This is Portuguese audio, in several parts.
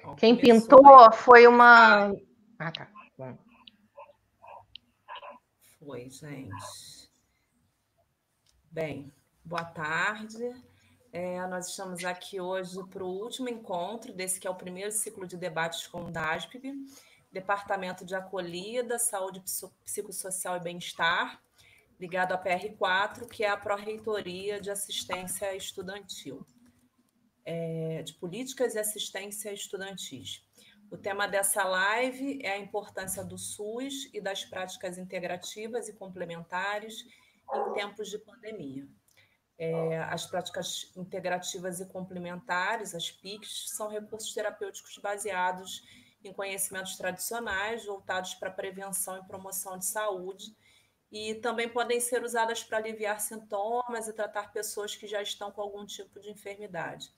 Ó, Quem começou, pintou foi uma... Ah, tá. Bom. Foi, gente. Bem, boa tarde. Nós estamos aqui hoje para o último encontro desse que é o primeiro ciclo de debates com o DASPB, Departamento de Acolhida, Saúde Psicossocial e Bem-Estar, ligado à PR4, que é a Pró-Reitoria de Assistência Estudantil, de Políticas e Assistência Estudantis. O tema dessa live é a importância do SUS e das práticas integrativas e complementares em tempos de pandemia. As práticas integrativas e complementares, as PICs, são recursos terapêuticos baseados em conhecimentos tradicionais voltados para a prevenção e promoção de saúde e também podem ser usadas para aliviar sintomas e tratar pessoas que já estão com algum tipo de enfermidade.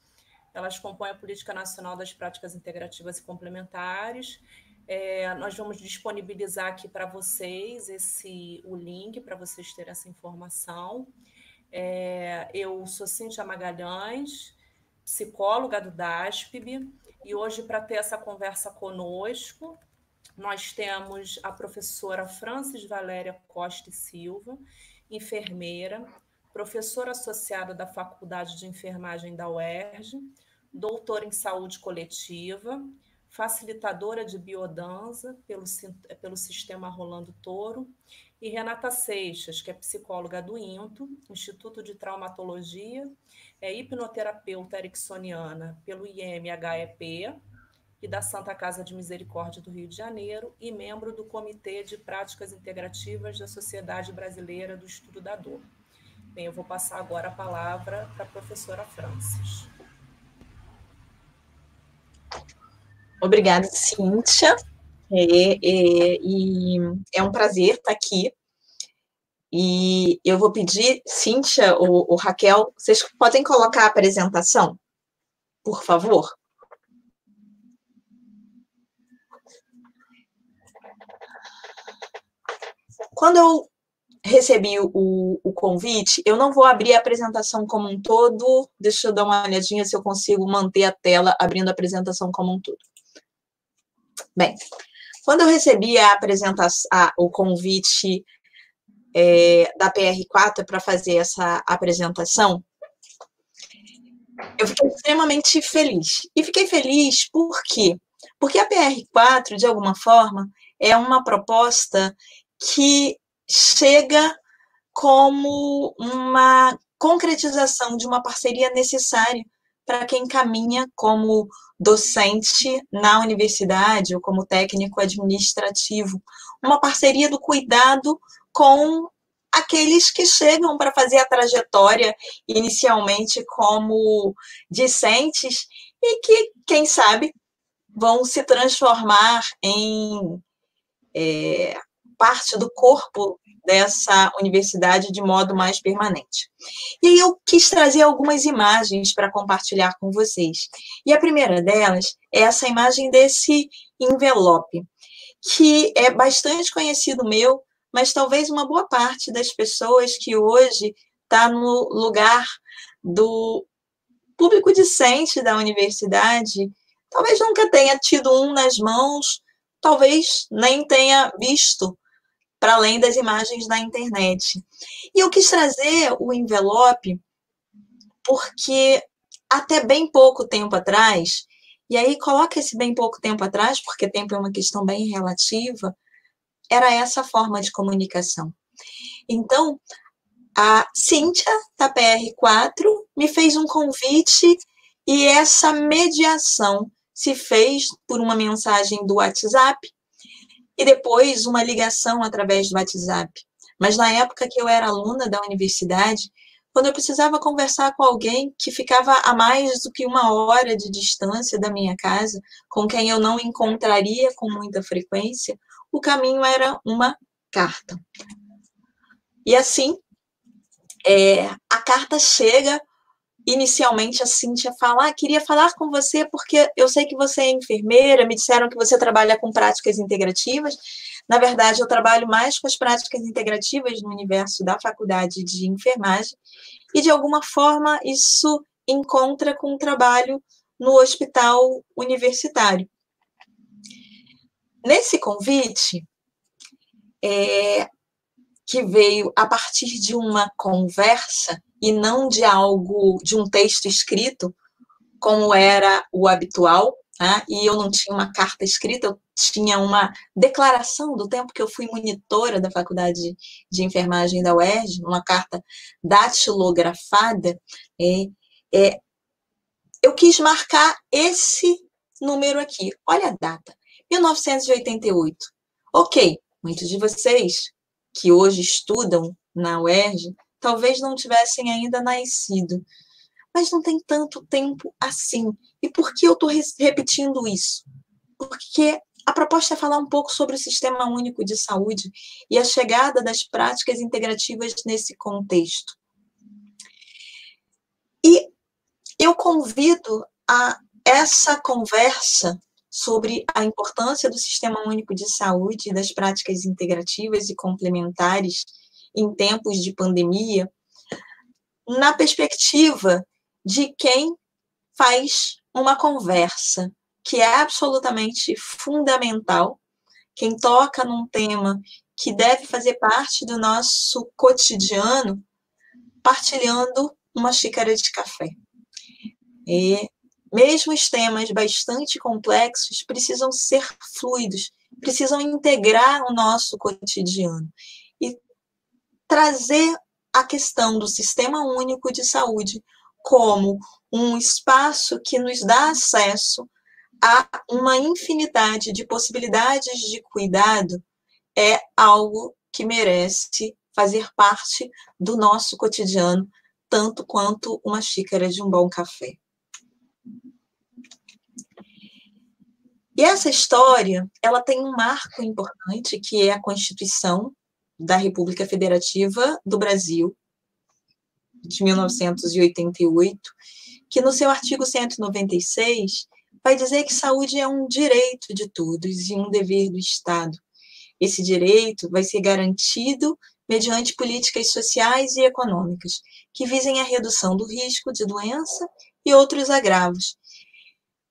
Elas compõem a Política Nacional das Práticas Integrativas e Complementares. Nós vamos disponibilizar aqui para vocês o link para vocês terem essa informação. Eu sou Cíntia Magalhães, psicóloga do DASPB, e hoje, para ter essa conversa conosco, nós temos a professora Francis Valéria Costa e Silva, enfermeira, professora associada da Faculdade de Enfermagem da UERJ, doutora em saúde coletiva, facilitadora de biodança pelo Sistema Rolando Toro, e Renata Seixas, que é psicóloga do INTO, Instituto de Traumatologia, é hipnoterapeuta ericksoniana pelo IMHEP e da Santa Casa de Misericórdia do Rio de Janeiro e membro do Comitê de Práticas Integrativas da Sociedade Brasileira do Estudo da Dor. Bem, eu vou passar agora a palavra para a professora Francis. Obrigada, Cíntia. É um prazer estar aqui. E eu vou pedir, Cíntia ou Raquel, vocês podem colocar a apresentação, por favor? Quando eu recebi o convite, eu não vou abrir a apresentação como um todo, deixa eu dar uma olhadinha se eu consigo manter a tela abrindo a apresentação como um todo. Bem, quando eu recebi o convite da PR4 para fazer essa apresentação, eu fiquei extremamente feliz. E fiquei feliz por quê? Porque a PR4, de alguma forma, é uma proposta que chega como uma concretização de uma parceria necessária para quem caminha como docente na universidade ou como técnico administrativo. Uma parceria do cuidado com aqueles que chegam para fazer a trajetória inicialmente como discentes e que, quem sabe, vão se transformar em parte do corpo dessa universidade de modo mais permanente. E aí eu quis trazer algumas imagens para compartilhar com vocês. E a primeira delas é essa imagem desse envelope, que é bastante conhecido meu, mas talvez uma boa parte das pessoas que hoje está no lugar do público discente da universidade, talvez nunca tenha tido um nas mãos, talvez nem tenha visto, para além das imagens da internet. E eu quis trazer o envelope porque até bem pouco tempo atrás, e aí coloca esse bem pouco tempo atrás, porque tempo é uma questão bem relativa, era essa forma de comunicação. Então, a Cíntia, da PR4, me fez um convite e essa mediação se fez por uma mensagem do WhatsApp e depois uma ligação através do WhatsApp. Mas na época que eu era aluna da universidade, quando eu precisava conversar com alguém que ficava a mais do que 1 hora de distância da minha casa, com quem eu não encontraria com muita frequência, o caminho era uma carta. E assim, a carta chega, inicialmente a Cíntia fala, queria falar com você porque eu sei que você é enfermeira, me disseram que você trabalha com práticas integrativas. Na verdade, eu trabalho mais com as práticas integrativas no universo da faculdade de enfermagem e, de alguma forma, isso encontra com o trabalho no hospital universitário. Nesse convite, que veio a partir de uma conversa e não de um texto escrito, como era o habitual, né? E eu não tinha uma carta escrita, eu tinha uma declaração do tempo que eu fui monitora da Faculdade de Enfermagem da UERJ, uma carta datilografada. Eu quis marcar esse número aqui. Olha a data, 1988. Ok, muitos de vocês que hoje estudam na UERJ talvez não tivessem ainda nascido, mas não tem tanto tempo assim. E por que eu estou repetindo isso? Porque a proposta é falar um pouco sobre o Sistema Único de Saúde e a chegada das práticas integrativas nesse contexto. E eu convido a essa conversa sobre a importância do Sistema Único de Saúde e das práticas integrativas e complementares em tempos de pandemia, na perspectiva de quem faz uma conversa que é absolutamente fundamental, quem toca num tema que deve fazer parte do nosso cotidiano, partilhando uma xícara de café. E mesmo os temas bastante complexos precisam ser fluidos, precisam integrar o nosso cotidiano e trazer a questão do Sistema Único de Saúde como um espaço que nos dá acesso a uma infinidade de possibilidades de cuidado é algo que merece fazer parte do nosso cotidiano, tanto quanto uma xícara de um bom café. E essa história, ela tem um marco importante, que é a Constituição da República Federativa do Brasil, de 1988, que no seu artigo 196 vai dizer que saúde é um direito de todos e um dever do Estado. Esse direito vai ser garantido mediante políticas sociais e econômicas que visem a redução do risco de doença e outros agravos.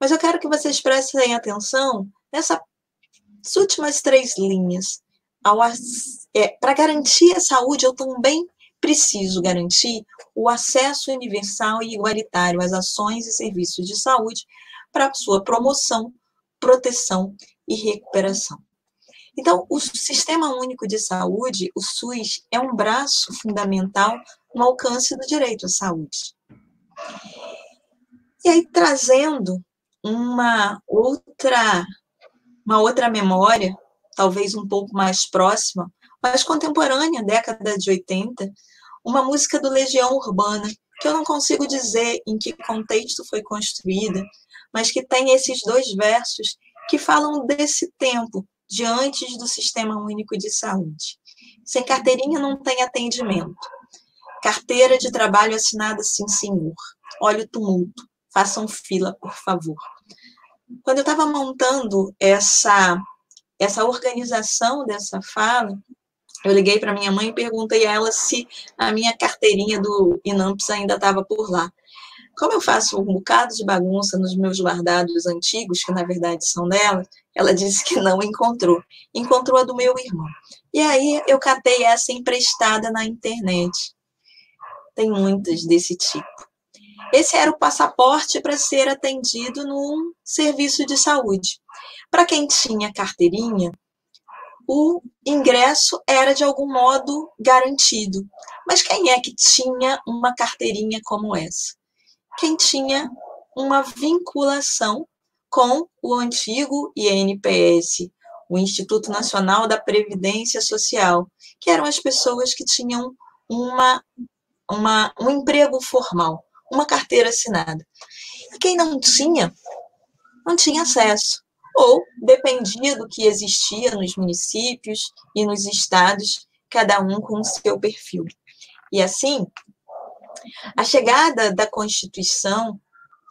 Mas eu quero que vocês prestem atenção nessas últimas 3 linhas. Para garantir a saúde, eu também preciso garantir o acesso universal e igualitário às ações e serviços de saúde para sua promoção, proteção e recuperação. Então, o Sistema Único de Saúde, o SUS, é um braço fundamental no alcance do direito à saúde. E aí, trazendo uma outra memória, talvez um pouco mais próxima, mas contemporânea, década de 80, uma música do Legião Urbana, que eu não consigo dizer em que contexto foi construída, mas que tem esses 2 versos que falam desse tempo, de antes do Sistema Único de Saúde. Sem carteirinha não tem atendimento. Carteira de trabalho assinada, sim, senhor. Olha o tumulto. Façam fila, por favor. Quando eu estava montando essa organização dessa fala, eu liguei para minha mãe e perguntei a ela se a minha carteirinha do INAMPS ainda estava por lá. Como eu faço um bocado de bagunça nos meus guardados antigos, que na verdade são dela, ela disse que não encontrou. Encontrou a do meu irmão. E aí eu catei essa emprestada na internet. Tem muitas desse tipo. Esse era o passaporte para ser atendido num serviço de saúde. Para quem tinha carteirinha, o ingresso era de algum modo garantido. Mas quem é que tinha uma carteirinha como essa? Quem tinha uma vinculação com o antigo INPS, o Instituto Nacional da Previdência Social, que eram as pessoas que tinham um emprego formal, uma carteira assinada. E quem não tinha acesso. Ou dependia do que existia nos municípios e nos estados, cada um com o seu perfil. E assim, a chegada da Constituição,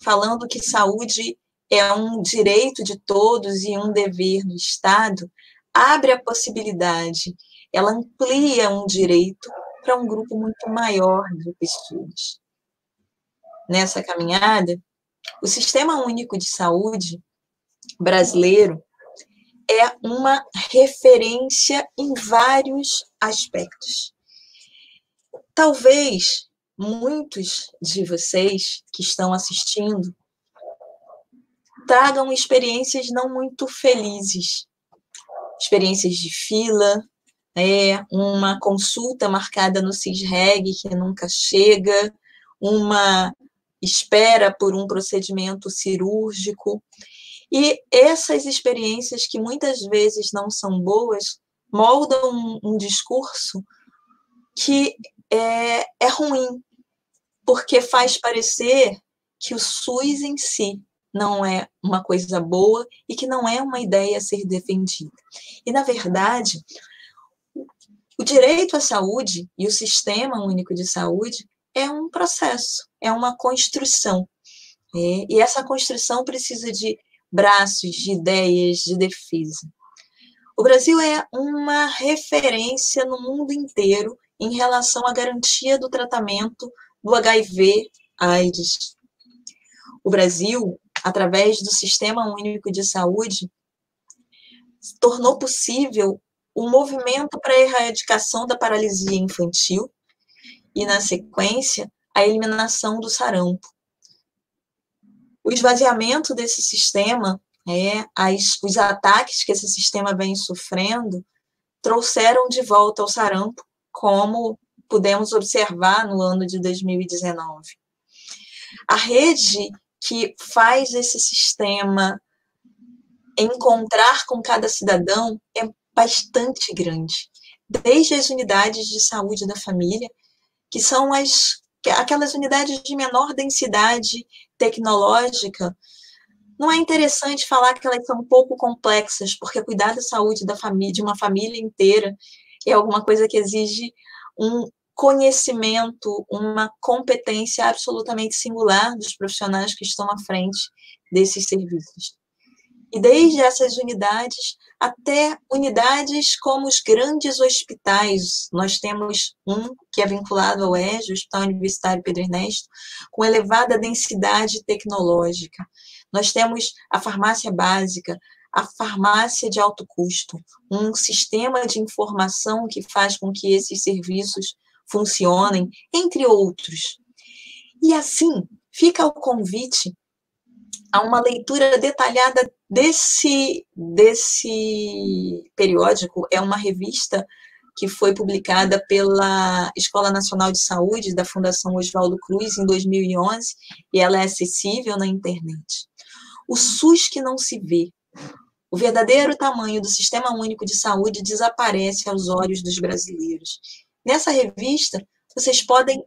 falando que saúde é um direito de todos e um dever do Estado, abre a possibilidade, ela amplia um direito para um grupo muito maior de pessoas. Nessa caminhada, o Sistema Único de Saúde brasileiro é uma referência em vários aspectos. Talvez muitos de vocês que estão assistindo tragam experiências não muito felizes, experiências de fila, uma consulta marcada no CISREG que nunca chega, uma espera por um procedimento cirúrgico. E essas experiências, que muitas vezes não são boas, moldam um discurso que é ruim, porque faz parecer que o SUS em si não é uma coisa boa e que não é uma ideia a ser defendida. E, na verdade, o direito à saúde e o Sistema Único de Saúde é um processo, é uma construção. E essa construção precisa de braços, de ideias, de defesa. O Brasil é uma referência no mundo inteiro em relação à garantia do tratamento do HIV/AIDS. O Brasil, através do Sistema Único de Saúde, tornou possível o movimento para a erradicação da paralisia infantil e, na sequência, a eliminação do sarampo. O esvaziamento desse sistema, os ataques que esse sistema vem sofrendo, trouxeram de volta ao sarampo, como pudemos observar no ano de 2019. A rede que faz esse sistema encontrar com cada cidadão é bastante grande, desde as unidades de saúde da família, que são aquelas unidades de menor densidade tecnológica. Não é interessante falar que elas são um pouco complexas, porque cuidar da saúde da família, de uma família inteira, é alguma coisa que exige um conhecimento, uma competência absolutamente singular dos profissionais que estão à frente desses serviços. E desde essas unidades até unidades como os grandes hospitais. Nós temos um que é vinculado ao EJA, o Hospital Universitário Pedro Ernesto, com elevada densidade tecnológica. Nós temos a farmácia básica, a farmácia de alto custo, um sistema de informação que faz com que esses serviços funcionem, entre outros. E assim, fica o convite a uma leitura detalhada desse periódico. É uma revista que foi publicada pela Escola Nacional de Saúde da Fundação Oswaldo Cruz em 2011, e ela é acessível na internet. O SUS que não se vê. O verdadeiro tamanho do Sistema Único de Saúde desaparece aos olhos dos brasileiros. Nessa revista, vocês podem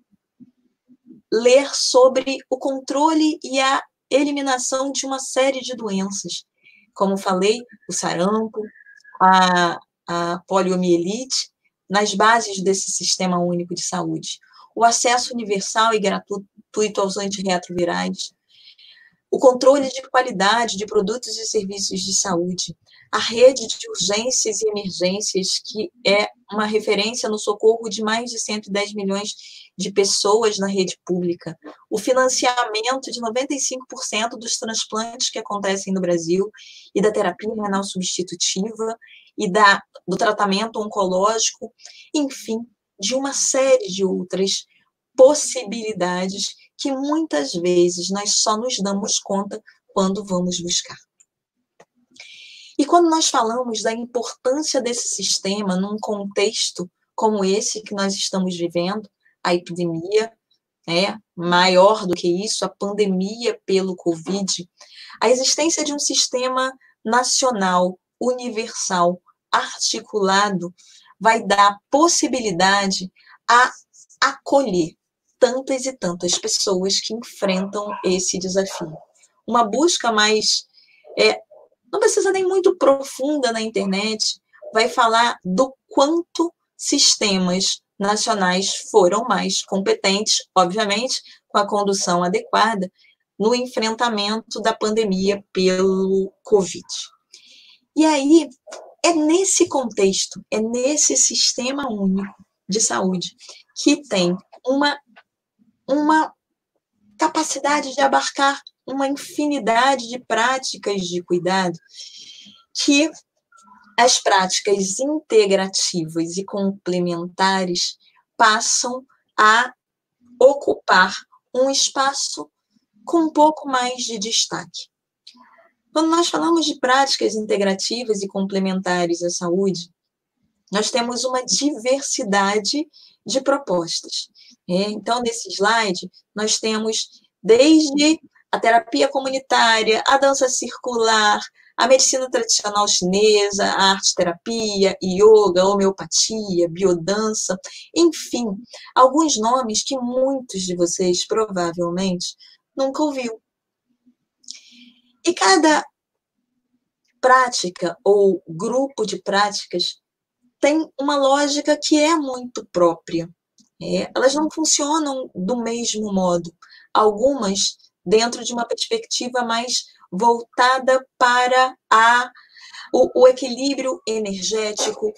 ler sobre o controle e a eliminação de uma série de doenças. Como falei, o sarampo, a poliomielite, nas bases desse Sistema Único de Saúde. O acesso universal e gratuito aos antirretrovirais, o controle de qualidade de produtos e serviços de saúde, a rede de urgências e emergências, que é uma referência no socorro de mais de 110 milhões de pessoas na rede pública, o financiamento de 95% dos transplantes que acontecem no Brasil e da terapia renal substitutiva e do tratamento oncológico, enfim, de uma série de outras possibilidades que muitas vezes nós só nos damos conta quando vamos buscar. E quando nós falamos da importância desse sistema num contexto como esse que nós estamos vivendo, a epidemia, maior do que isso, a pandemia pelo Covid, a existência de um sistema nacional, universal, articulado, vai dar possibilidade a acolher tantas e tantas pessoas que enfrentam esse desafio. Uma busca mais, não precisa nem muito profunda na internet, vai falar do quanto sistemas nacionais foram mais competentes, obviamente, com a condução adequada, no enfrentamento da pandemia pelo Covid. E aí, é nesse contexto, é nesse Sistema Único de Saúde que tem uma capacidade de abarcar uma infinidade de práticas de cuidado que as práticas integrativas e complementares passam a ocupar um espaço com um pouco mais de destaque. Quando nós falamos de práticas integrativas e complementares à saúde, nós temos uma diversidade de propostas. Então, nesse slide, nós temos desde a terapia comunitária, a dança circular, a medicina tradicional chinesa, a arte-terapia, yoga, homeopatia, biodança, enfim, alguns nomes que muitos de vocês provavelmente nunca ouviu. E cada prática ou grupo de práticas tem uma lógica que é muito própria. Elas não funcionam do mesmo modo. Algumas dentro de uma perspectiva mais voltada para o equilíbrio energético.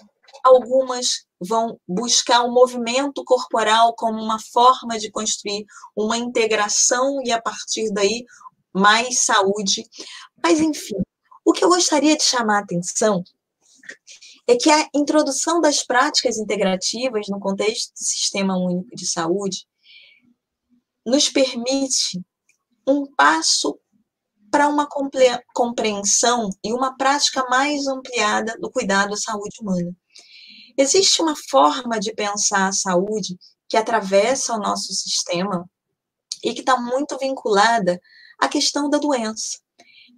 Algumas vão buscar o movimento corporal como uma forma de construir uma integração e, a partir daí, mais saúde. Mas, enfim, o que eu gostaria de chamar a atenção é que a introdução das práticas integrativas no contexto do Sistema Único de Saúde nos permite um passo para uma compreensão e uma prática mais ampliada do cuidado à saúde humana. Existe uma forma de pensar a saúde que atravessa o nosso sistema e que está muito vinculada à questão da doença.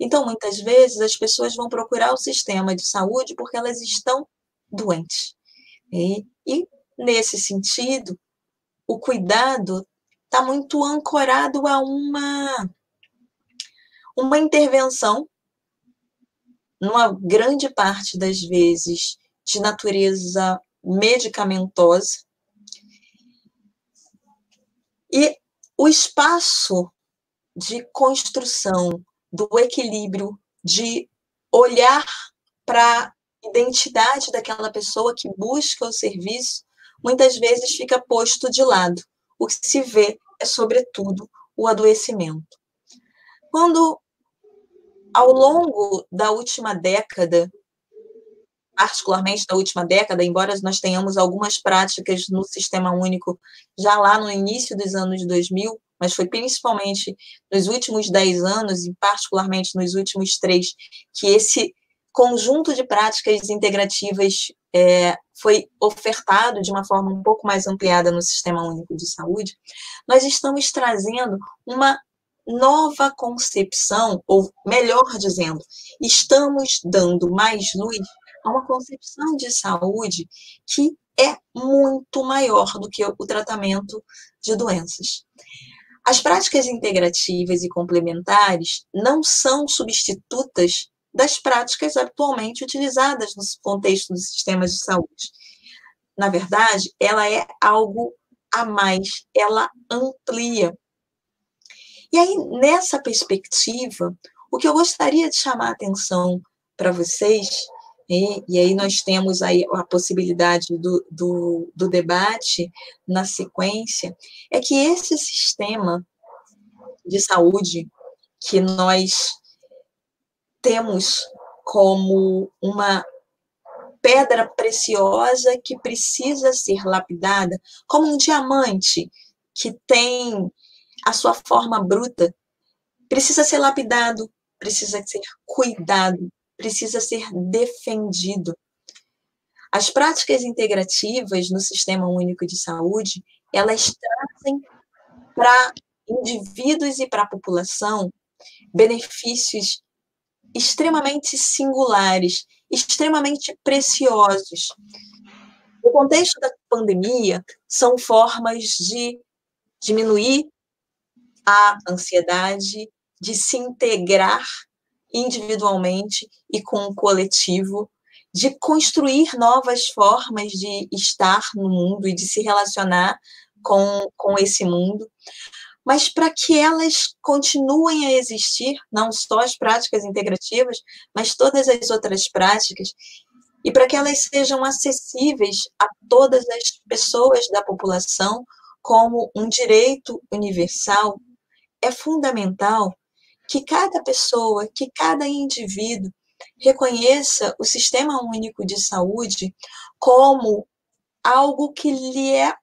Então, muitas vezes, as pessoas vão procurar o sistema de saúde porque elas estão doentes. E nesse sentido, o cuidado está muito ancorado a uma intervenção, numa grande parte das vezes, de natureza medicamentosa. E o espaço de construção do equilíbrio, de olhar para a identidade daquela pessoa que busca o serviço, muitas vezes fica posto de lado. O que se vê é, sobretudo, o adoecimento. Quando, ao longo da última década, particularmente da última década, embora nós tenhamos algumas práticas no Sistema Único já lá no início dos anos 2000, mas foi principalmente nos últimos 10 anos, e particularmente nos últimos 3, que esse conjunto de práticas integrativas foi ofertado de uma forma um pouco mais ampliada no Sistema Único de Saúde, nós estamos trazendo uma nova concepção, ou melhor dizendo, estamos dando mais luz a uma concepção de saúde que é muito maior do que o tratamento de doenças. As práticas integrativas e complementares não são substitutas das práticas atualmente utilizadas no contexto dos sistemas de saúde. Na verdade, ela é algo a mais, ela amplia. E aí, nessa perspectiva, o que eu gostaria de chamar a atenção para vocês, e aí nós temos aí a possibilidade do debate na sequência, é que esse sistema de saúde que nós temos como uma pedra preciosa que precisa ser lapidada, como um diamante que tem a sua forma bruta, precisa ser lapidado, precisa ser cuidado, precisa ser defendido. As práticas integrativas no Sistema Único de Saúde, elas trazem para indivíduos e para a população benefícios extremamente singulares, extremamente preciosos. No contexto da pandemia, são formas de diminuir a ansiedade, de se integrar individualmente e com o coletivo, de construir novas formas de estar no mundo e de se relacionar com esse mundo, mas para que elas continuem a existir, não só as práticas integrativas, mas todas as outras práticas, e para que elas sejam acessíveis a todas as pessoas da população como um direito universal, é fundamental que cada pessoa, que cada indivíduo reconheça o Sistema Único de Saúde como algo que lhe é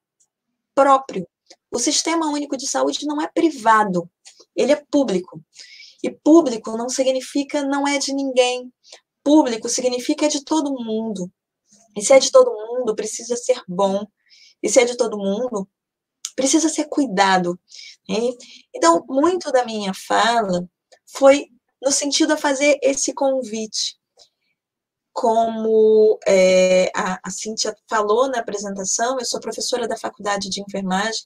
próprio. O Sistema Único de Saúde não é privado, ele é público. E público não significa não é de ninguém. Público significa é de todo mundo. E se é de todo mundo, precisa ser bom. E se é de todo mundo, precisa ser cuidado. Né? Então, muito da minha fala foi no sentido a fazer esse convite. Como a Cíntia falou na apresentação, eu sou professora da Faculdade de Enfermagem,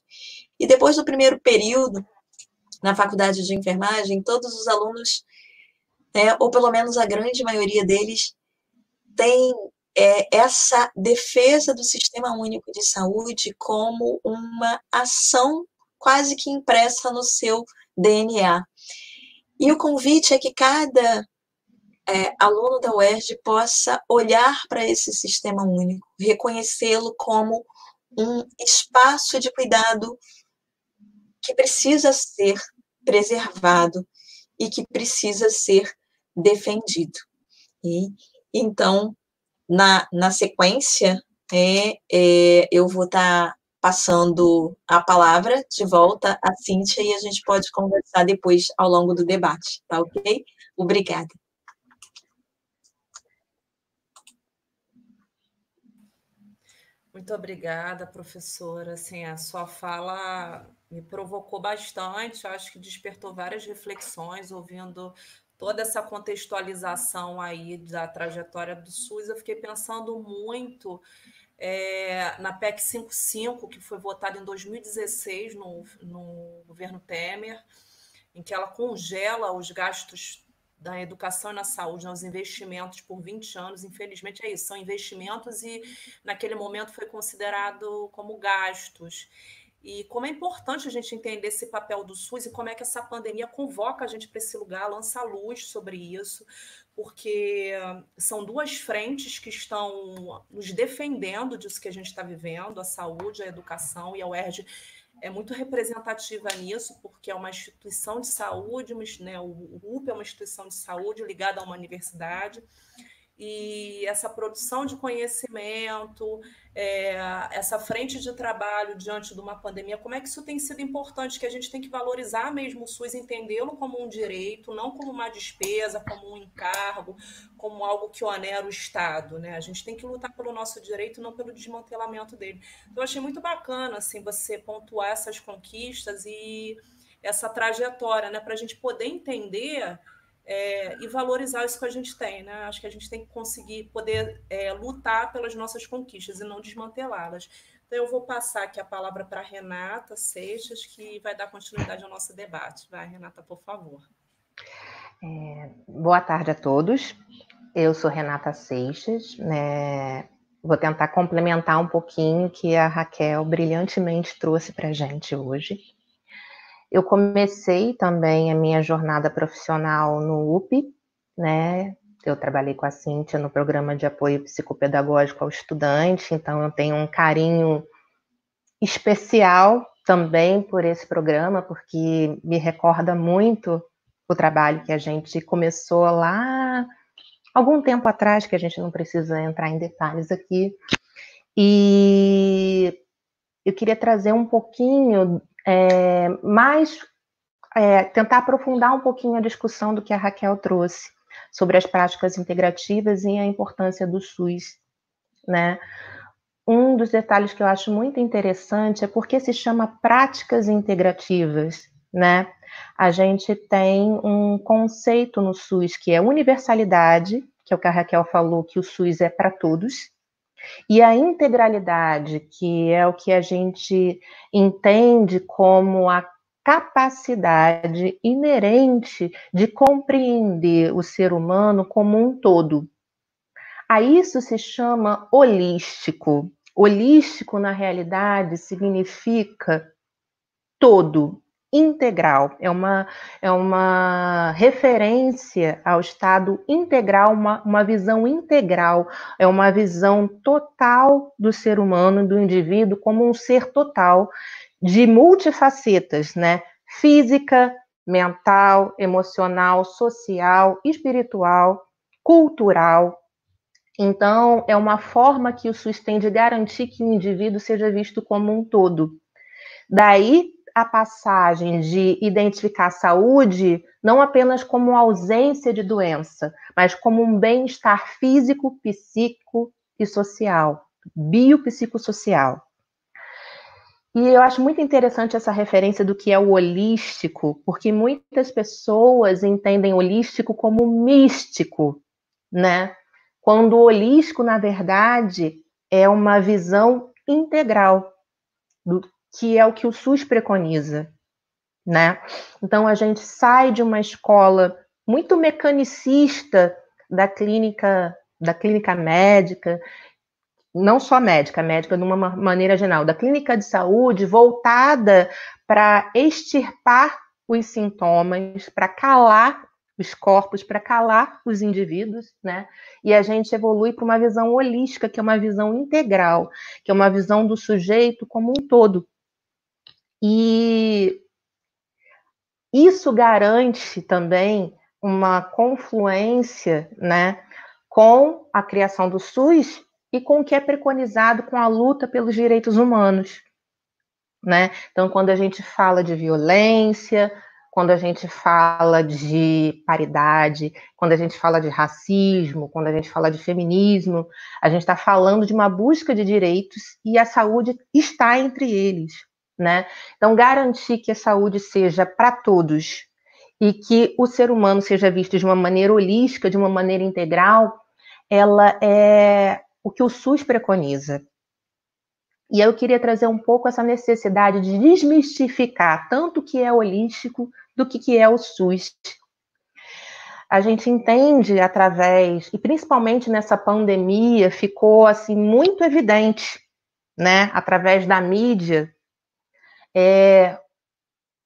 e depois do primeiro período na Faculdade de Enfermagem, todos os alunos, ou pelo menos a grande maioria deles, tem essa defesa do Sistema Único de Saúde como uma ação quase que impressa no seu DNA. E o convite é que cada aluno da UERJ possa olhar para esse Sistema Único, reconhecê-lo como um espaço de cuidado que precisa ser preservado e que precisa ser defendido. E, então, na sequência, eu vou estar passando a palavra de volta à Cíntia e a gente pode conversar depois ao longo do debate, tá ok? Obrigada. Muito obrigada, professora. Assim, a sua fala me provocou bastante, acho que despertou várias reflexões, ouvindo toda essa contextualização aí da trajetória do SUS. Eu fiquei pensando muito na PEC 55, que foi votada em 2016 no governo Temer, em que ela congela os gastos da educação e na saúde, os investimentos por 20 anos, infelizmente é isso, são investimentos e naquele momento foi considerado como gastos. E como é importante a gente entender esse papel do SUS e como é que essa pandemia convoca a gente para esse lugar, lança luz sobre isso, porque são duas frentes que estão nos defendendo disso que a gente está vivendo, a saúde, a educação, e a UERJ é muito representativa nisso, porque é uma instituição de saúde, né, o UP é uma instituição de saúde ligada a uma universidade, e essa produção de conhecimento, essa frente de trabalho diante de uma pandemia, como é que isso tem sido importante, que a gente tem que valorizar mesmo o SUS, entendê-lo como um direito, não como uma despesa, como um encargo, como algo que onera o Estado, né? A gente tem que lutar pelo nosso direito, não pelo desmantelamento dele. Então, eu achei muito bacana assim, você pontuar essas conquistas e essa trajetória, né, para a gente poder entender e valorizar isso que a gente tem, né? Acho que a gente tem que conseguir poder lutar pelas nossas conquistas e não desmantelá-las. Então, eu vou passar aqui a palavra para a Renata Seixas, que vai dar continuidade ao nosso debate. Vai, Renata, por favor. Boa tarde a todos. Eu sou Renata Seixas, né? Vou tentar complementar um pouquinho o que a Raquel brilhantemente trouxe para a gente hoje. Eu comecei também a minha jornada profissional no UP, né? Eu trabalhei com a Cíntia no programa de apoio psicopedagógico ao estudante, então eu tenho um carinho especial também por esse programa, porque me recorda muito o trabalho que a gente começou lá algum tempo atrás, que a gente não precisa entrar em detalhes aqui. E eu queria trazer um pouquinho tentar aprofundar um pouquinho a discussão do que a Raquel trouxe sobre as práticas integrativas e a importância do SUS, né? Um dos detalhes que eu acho muito interessante é porque se chama práticas integrativas, né? A gente tem um conceito no SUS que é universalidade, que é o que a Raquel falou, que o SUS é para todos, e a integralidade, que é o que a gente entende como a capacidade inerente de compreender o ser humano como um todo. A isso se chama holístico. Holístico, na realidade, significa todo, integral. É uma referência ao estado integral, uma visão integral, é uma visão total do ser humano, do indivíduo, como um ser total, de multifacetas, né? Física, mental, emocional, social, espiritual, cultural. Então, é uma forma que o SUS tem de garantir que o indivíduo seja visto como um todo. Daí a passagem de identificar a saúde não apenas como ausência de doença, mas como um bem-estar físico, psíquico e social, biopsicossocial. E eu acho muito interessante essa referência do que é o holístico, porque muitas pessoas entendem holístico como místico, né? Quando o holístico, na verdade, é uma visão integral, do que é o que o SUS preconiza, né? Então, a gente sai de uma escola muito mecanicista da clínica médica, não só médica de uma maneira geral, da clínica de saúde voltada para extirpar os sintomas, para calar os corpos, para calar os indivíduos, né? E a gente evolui para uma visão holística, que é uma visão integral, que é uma visão do sujeito como um todo. E isso garante também uma confluência, né, com a criação do SUS e com o que é preconizado com a luta pelos direitos humanos, né? Então, quando a gente fala de violência, quando a gente fala de paridade, quando a gente fala de racismo, quando a gente fala de feminismo, a gente está falando de uma busca de direitos e a saúde está entre eles, né? Então, garantir que a saúde seja para todos e que o ser humano seja visto de uma maneira holística, de uma maneira integral, ela é o que o SUS preconiza. E eu queria trazer um pouco essa necessidade de desmistificar tanto o que é holístico do que é o SUS. A gente entende através, e principalmente nessa pandemia, ficou assim muito evidente, né, através da mídia,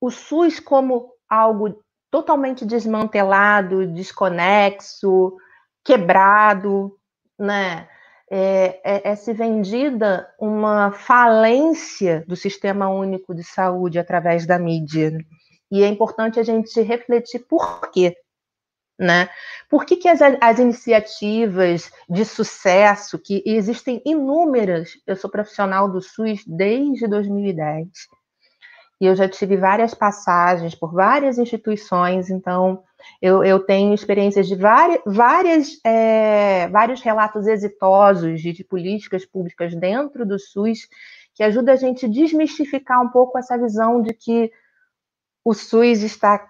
o SUS como algo totalmente desmantelado, desconexo, quebrado, né? É se vendida uma falência do Sistema Único de Saúde através da mídia. E é importante a gente refletir por quê, né? Por que as iniciativas de sucesso, que existem inúmeras, eu sou profissional do SUS desde 2010, e eu já tive várias passagens por várias instituições, então eu tenho experiências de vários relatos exitosos de políticas públicas dentro do SUS, que ajuda a gente a desmistificar um pouco essa visão de que o SUS está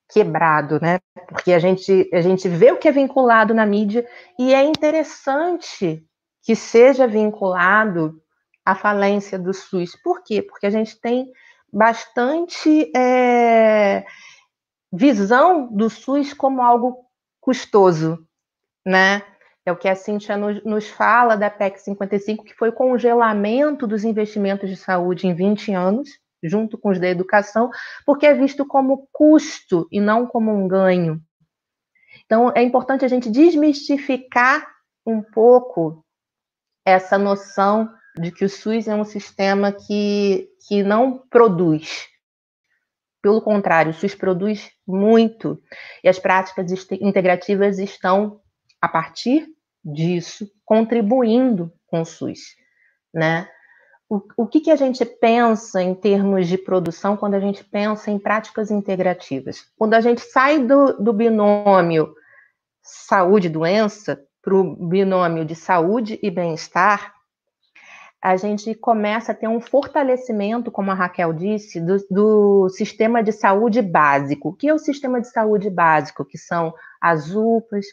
quebrado, né? Porque a gente vê o que é vinculado na mídia e é interessante que seja vinculado à falência do SUS. Por quê? Porque a gente tem bastante visão do SUS como algo custoso, né? É o que a Cíntia nos fala da PEC 55, que foi o congelamento dos investimentos de saúde em 20 anos, junto com os da educação, porque é visto como custo e não como um ganho. Então, é importante a gente desmistificar um pouco essa noção de que o SUS é um sistema que não produz. Pelo contrário, o SUS produz muito. E as práticas integrativas estão, a partir disso, contribuindo com o SUS, né? O que a gente pensa em termos de produção quando a gente pensa em práticas integrativas? Quando a gente sai do binômio saúde e doença para o binômio de saúde e bem-estar, a gente começa a ter um fortalecimento, como a Raquel disse, do sistema de saúde básico. O que é o sistema de saúde básico? Que são as UPAs,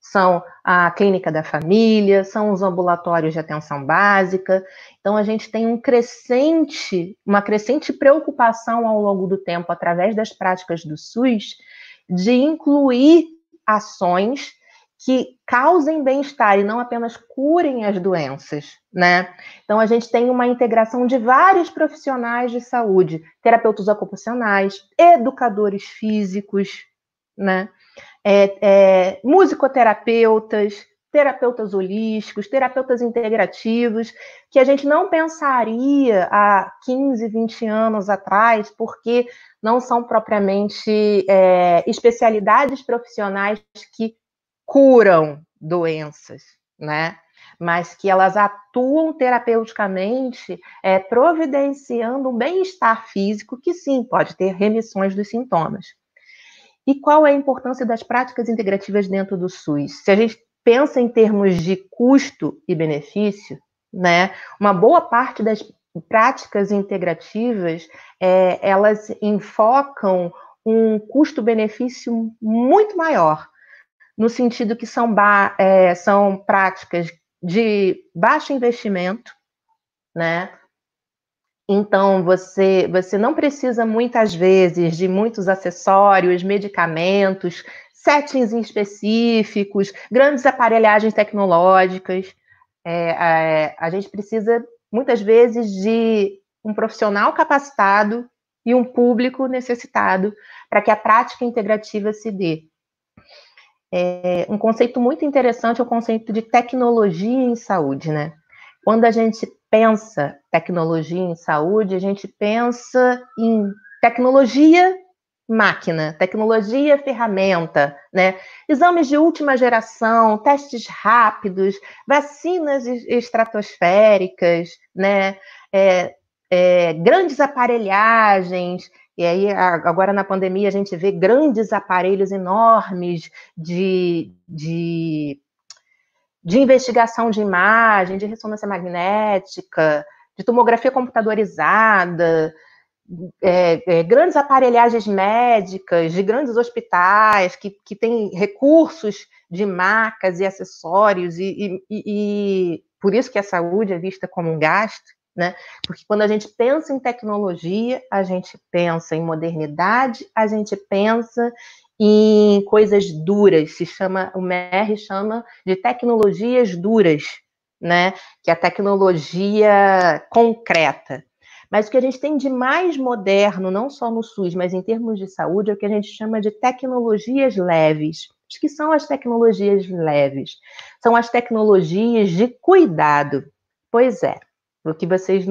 são a clínica da família, são os ambulatórios de atenção básica. Então, a gente tem uma crescente preocupação ao longo do tempo, através das práticas do SUS, de incluir ações que causem bem-estar e não apenas curem as doenças, né? Então, a gente tem uma integração de vários profissionais de saúde, terapeutas ocupacionais, educadores físicos, né? Musicoterapeutas, terapeutas holísticos, terapeutas integrativos, que a gente não pensaria há 15, 20 anos atrás, porque não são propriamente especialidades profissionais que curam doenças, né? Mas que elas atuam terapeuticamente, providenciando um bem-estar físico que, sim, pode ter remissões dos sintomas. E qual é a importância das práticas integrativas dentro do SUS? Se a gente pensa em termos de custo e benefício, né, uma boa parte das práticas integrativas, elas enfocam um custo-benefício muito maior, no sentido que são práticas de baixo investimento, né? Então, você não precisa, muitas vezes, de muitos acessórios, medicamentos, settings específicos, grandes aparelhagens tecnológicas. A gente precisa, muitas vezes, de um profissional capacitado e um público necessitado para que a prática integrativa se dê. Um conceito muito interessante é o conceito de tecnologia em saúde, né? Quando a gente pensa tecnologia em saúde, a gente pensa em tecnologia máquina, tecnologia ferramenta, né? Exames de última geração, testes rápidos, vacinas estratosféricas, né? Grandes aparelhagens. E aí, agora na pandemia, a gente vê grandes aparelhos enormes de investigação de imagem, de ressonância magnética, de tomografia computadorizada, grandes aparelhagens médicas, de grandes hospitais que têm recursos de macas e acessórios, e por isso que a saúde é vista como um gasto, né? Porque quando a gente pensa em tecnologia, a gente pensa em modernidade, a gente pensa em coisas duras, o MER chama de tecnologias duras, né? Que é a tecnologia concreta. Mas o que a gente tem de mais moderno, não só no SUS, mas em termos de saúde, é o que a gente chama de tecnologias leves. O que são as tecnologias leves? São as tecnologias de cuidado. Pois é, o que vocês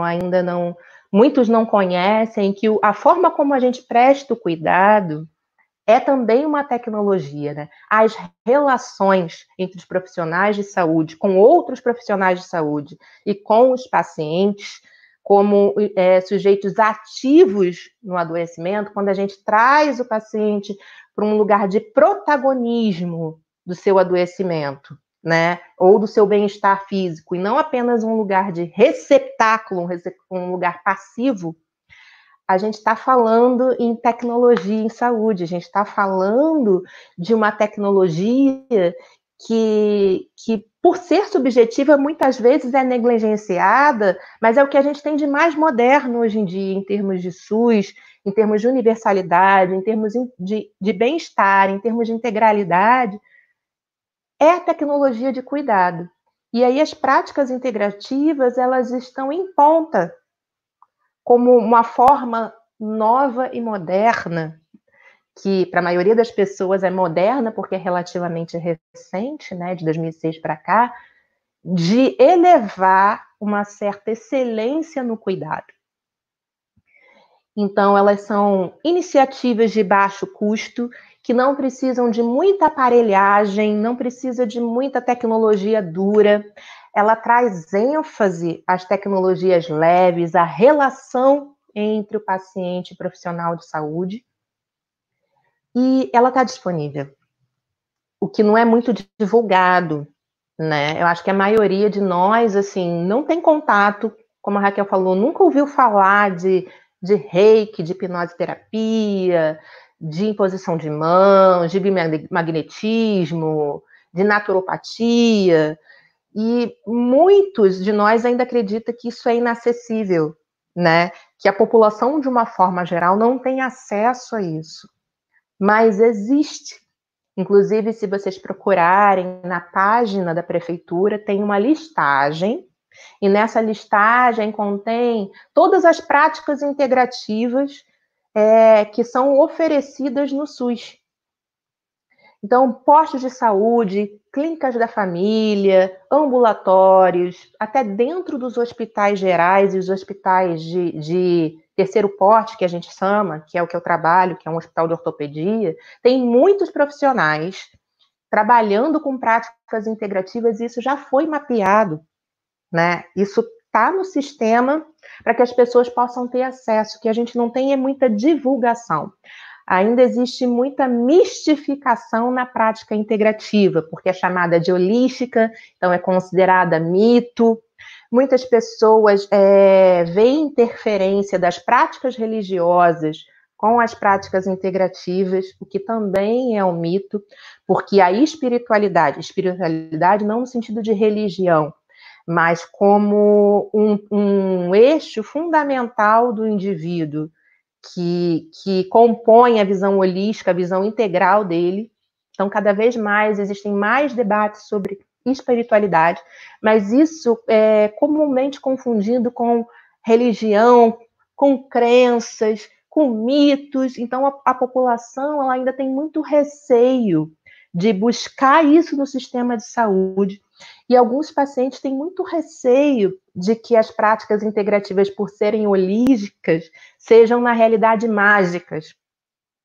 ainda não... Muitos não conhecem, que a forma como a gente presta o cuidado é também uma tecnologia, né? As relações entre os profissionais de saúde com outros profissionais de saúde e com os pacientes, como sujeitos ativos no adoecimento, quando a gente traz o paciente para um lugar de protagonismo do seu adoecimento, né? Ou do seu bem-estar físico, e não apenas um lugar de receptáculo, um lugar passivo, a gente está falando em tecnologia em saúde, a gente está falando de uma tecnologia que, por ser subjetiva, muitas vezes é negligenciada, mas é o que a gente tem de mais moderno hoje em dia, em termos de SUS, em termos de universalidade, em termos de bem-estar, em termos de integralidade, é a tecnologia de cuidado. E aí as práticas integrativas, elas estão em ponta, como uma forma nova e moderna, que para a maioria das pessoas é moderna, porque é relativamente recente, né, de 2006 para cá, de elevar uma certa excelência no cuidado. Então, elas são iniciativas de baixo custo, que não precisam de muita aparelhagem, não precisa de muita tecnologia dura. Ela traz ênfase às tecnologias leves, à relação entre o paciente e o profissional de saúde. E ela está disponível, o que não é muito divulgado, né? Eu acho que a maioria de nós, assim, não tem contato, como a Raquel falou, nunca ouviu falar de reiki, de hipnose terapia, de imposição de mãos, de biomagnetismo, de naturopatia, e muitos de nós ainda acreditam que isso é inacessível, né? Que a população, de uma forma geral, não tem acesso a isso. Mas existe. Inclusive, se vocês procurarem na página da prefeitura, tem uma listagem, e nessa listagem contém todas as práticas integrativas que são oferecidas no SUS. Então, postos de saúde, clínicas da família, ambulatórios, até dentro dos hospitais gerais e os hospitais de terceiro porte, que a gente chama, que é o que eu trabalho, que é um hospital de ortopedia, tem muitos profissionais trabalhando com práticas integrativas, e isso já foi mapeado, né? Isso está no sistema para que as pessoas possam ter acesso, que a gente não tem muita divulgação. Ainda existe muita mistificação na prática integrativa, porque é chamada de holística, então é considerada mito. Muitas pessoas veem interferência das práticas religiosas com as práticas integrativas, o que também é um mito, porque a espiritualidade não no sentido de religião, mas como um eixo fundamental do indivíduo, que compõe a visão holística, a visão integral dele. Então, cada vez mais existem mais debates sobre espiritualidade, mas isso é comumente confundido com religião, com crenças, com mitos. Então, a população ela ainda tem muito receio de buscar isso no sistema de saúde. E alguns pacientes têm muito receio de que as práticas integrativas, por serem holísticas, sejam, na realidade, mágicas.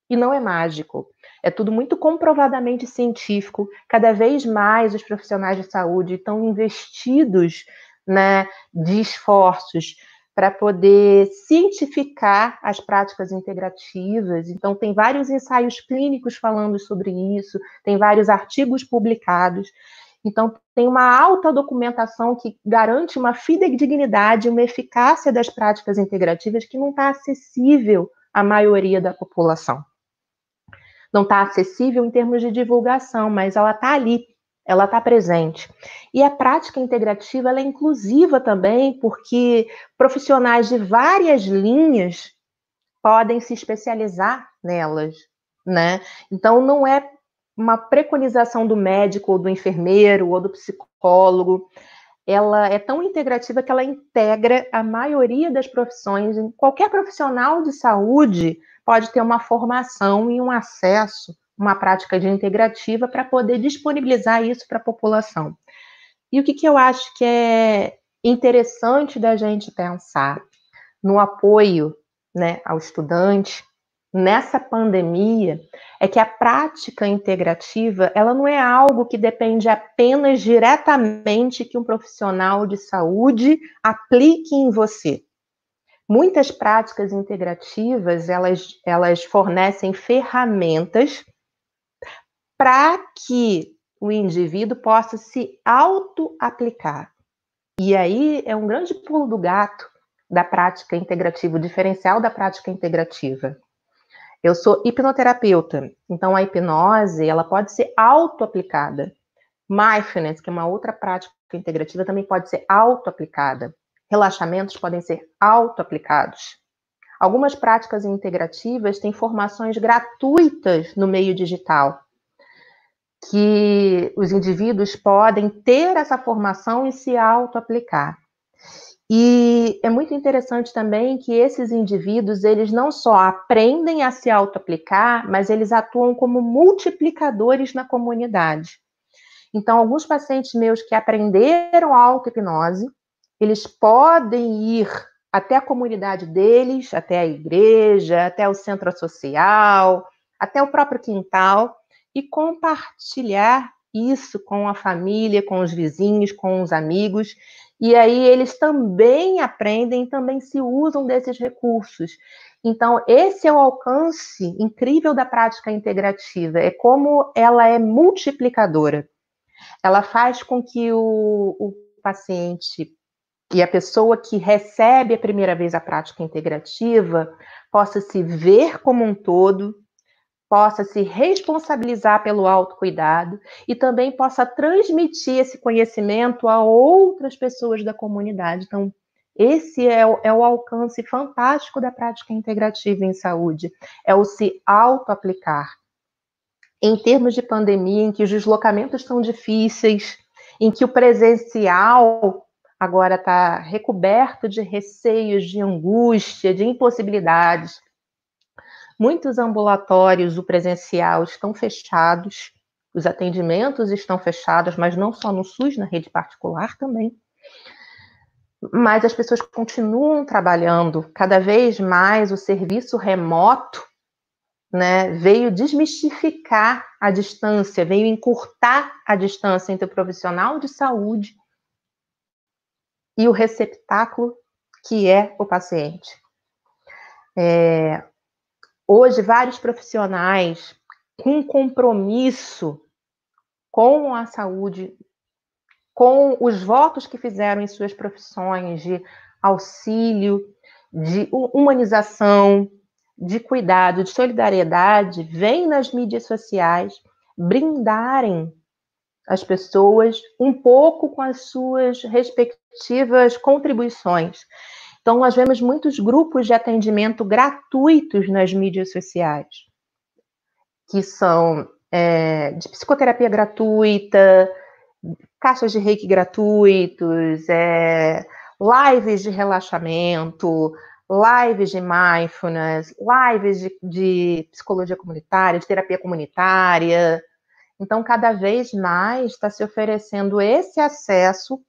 E não é mágico. É tudo muito comprovadamente científico. Cada vez mais os profissionais de saúde estão investidos, né, de esforços para poder cientificar as práticas integrativas. Então, tem vários ensaios clínicos falando sobre isso, tem vários artigos publicados. Então, tem uma alta documentação que garante uma fidedignidade, uma eficácia das práticas integrativas que não está acessível à maioria da população. Não está acessível em termos de divulgação, mas ela está ali, ela está presente. E a prática integrativa ela é inclusiva também, porque profissionais de várias linhas podem se especializar nelas, né? Então, não é uma preconização do médico, ou do enfermeiro, ou do psicólogo. Ela é tão integrativa que ela integra a maioria das profissões. Qualquer profissional de saúde pode ter uma formação e um acesso, uma prática de integrativa para poder disponibilizar isso para a população. E o que eu acho que é interessante da gente pensar no apoio, né, ao estudante, nessa pandemia, é que a prática integrativa, ela não é algo que depende apenas diretamente que um profissional de saúde aplique em você. Muitas práticas integrativas, elas fornecem ferramentas para que o indivíduo possa se auto-aplicar. E aí é um grande pulo do gato da prática integrativa, o diferencial da prática integrativa. Eu sou hipnoterapeuta, então a hipnose ela pode ser auto-aplicada. Mindfulness, que é uma outra prática integrativa, também pode ser auto-aplicada. Relaxamentos podem ser auto-aplicados. Algumas práticas integrativas têm formações gratuitas no meio digital, que os indivíduos podem ter essa formação e se auto-aplicar. E é muito interessante também que esses indivíduos, eles não só aprendem a se auto-aplicar, mas eles atuam como multiplicadores na comunidade. Então, alguns pacientes meus que aprenderam a auto-hipnose, eles podem ir até a comunidade deles, até a igreja, até o centro social, até o próprio quintal, e compartilhar isso com a família, com os vizinhos, com os amigos. E aí eles também aprendem, também se usam desses recursos. Então, esse é o alcance incrível da prática integrativa, é como ela é multiplicadora. Ela faz com que o paciente e a pessoa que recebe a primeira vez a prática integrativa possa se ver como um todo, possa se responsabilizar pelo autocuidado e também possa transmitir esse conhecimento a outras pessoas da comunidade. Então, esse é o alcance fantástico da prática integrativa em saúde, é o se auto-aplicar. Em termos de pandemia, em que os deslocamentos estão difíceis, em que o presencial agora está recoberto de receios, de angústia, de impossibilidades, muitos ambulatórios, o presencial, estão fechados, Os atendimentos estão fechados, mas não só no SUS, na rede particular também. Mas as pessoas continuam trabalhando. Cada vez mais o serviço remoto, né, veio desmistificar a distância, veio encurtar a distância entre o profissional de saúde e o receptáculo, que é o paciente. Hoje, vários profissionais com compromisso com a saúde, com os votos que fizeram em suas profissões de auxílio, de humanização, de cuidado, de solidariedade, vêm nas mídias sociais brindarem as pessoas um pouco com as suas respectivas contribuições. Então, nós vemos muitos grupos de atendimento gratuitos nas mídias sociais, que são de psicoterapia gratuita, caixas de reiki gratuitos, lives de relaxamento, lives de mindfulness, lives de psicologia comunitária, de terapia comunitária. Então, cada vez mais está se oferecendo esse acesso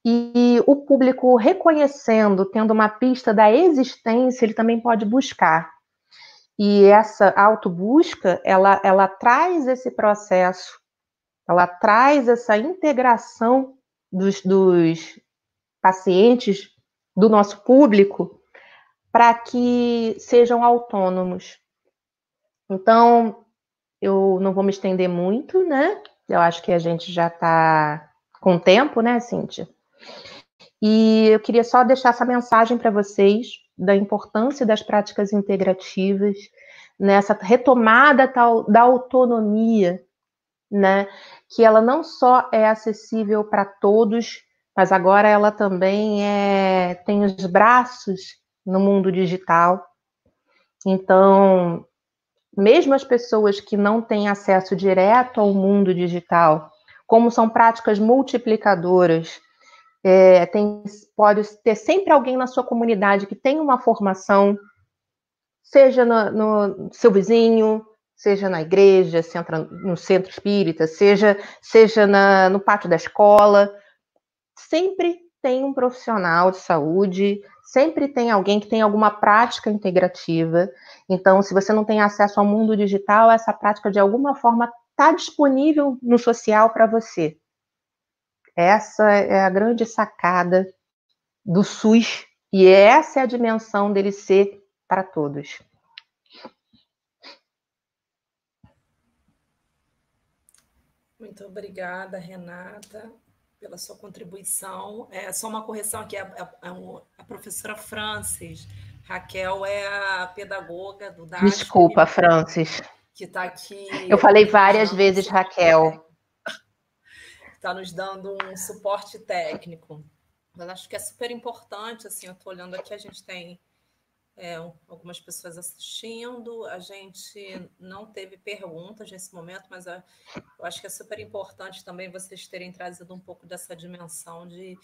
e o público reconhecendo, tendo uma pista da existência, ele também pode buscar. E essa autobusca, ela traz esse processo, ela traz essa integração dos pacientes, do nosso público, para que sejam autônomos. Então, eu não vou me estender muito, né? Eu acho que a gente já está com tempo, né, Cíntia? E eu queria só deixar essa mensagem para vocês da importância das práticas integrativas, nessa retomada da autonomia, né? Que ela não só é acessível para todos, mas agora ela também tem os braços no mundo digital. Então, mesmo as pessoas que não têm acesso direto ao mundo digital, como são práticas multiplicadoras, pode ter sempre alguém na sua comunidade que tem uma formação, seja no seu vizinho, seja na igreja, no centro espírita, seja no pátio da escola. Sempre tem um profissional de saúde, sempre tem alguém que tem alguma prática integrativa. Então, se você não tem acesso ao mundo digital, essa prática, de alguma forma, está disponível no social para você. Essa é a grande sacada do SUS, e essa é a dimensão dele ser para todos. Muito obrigada, Renata, pela sua contribuição. Só uma correção aqui, a professora Francis, Raquel é a pedagoga do DASP. Desculpa, Francis. Que está aqui. Eu falei várias vezes, Raquel. Está nos dando um suporte técnico. Mas acho que é super importante, assim, eu estou olhando aqui, a gente tem algumas pessoas assistindo, a gente não teve perguntas nesse momento, mas eu acho que é super importante também vocês terem trazido um pouco dessa dimensão de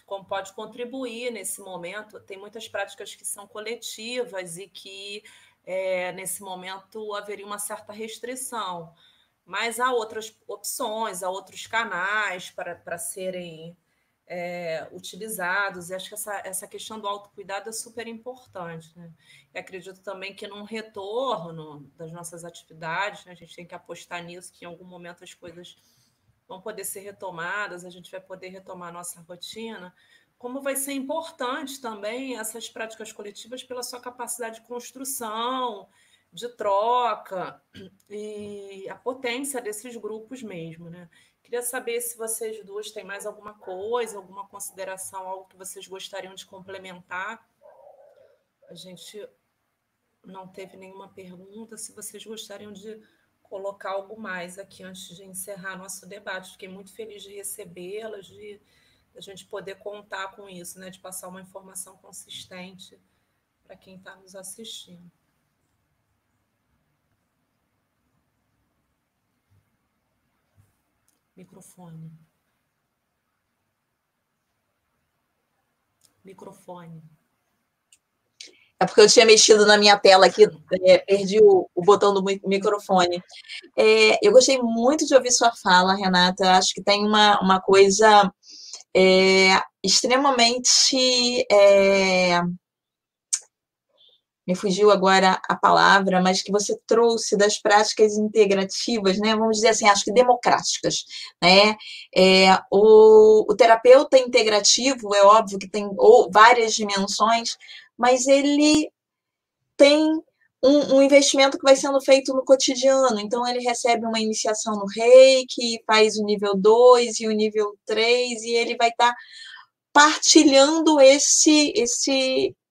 como pode contribuir nesse momento. Tem muitas práticas que são coletivas e que, nesse momento, haveria uma certa restrição, mas há outras opções, há outros canais para serem utilizados, e acho que essa questão do autocuidado é super importante, né? E acredito também que num retorno das nossas atividades, né, a gente tem que apostar nisso, que em algum momento as coisas vão poder ser retomadas, a gente vai poder retomar a nossa rotina, como vai ser importante também essas práticas coletivas pela sua capacidade de construção, de troca e a potência desses grupos mesmo, né? Queria saber se vocês duas têm mais alguma coisa, alguma consideração, algo que vocês gostariam de complementar. A gente não teve nenhuma pergunta. Se vocês gostariam de colocar algo mais aqui antes de encerrar nosso debate. Fiquei muito feliz de recebê-las, de a gente poder contar com isso, né? De passar uma informação consistente para quem está nos assistindo. Microfone. porque eu tinha mexido na minha tela aqui, perdi o botão do microfone. Eu gostei muito de ouvir sua fala, Renata. Acho que tem uma coisa extremamente... me fugiu agora a palavra, mas que você trouxe das práticas integrativas, né? Vamos dizer assim, acho que democráticas, né? O terapeuta integrativo, é óbvio que tem várias dimensões, mas ele tem um investimento que vai sendo feito no cotidiano. Então, ele recebe uma iniciação no Reiki, faz o nível 2 e o nível 3, e ele vai estar partilhando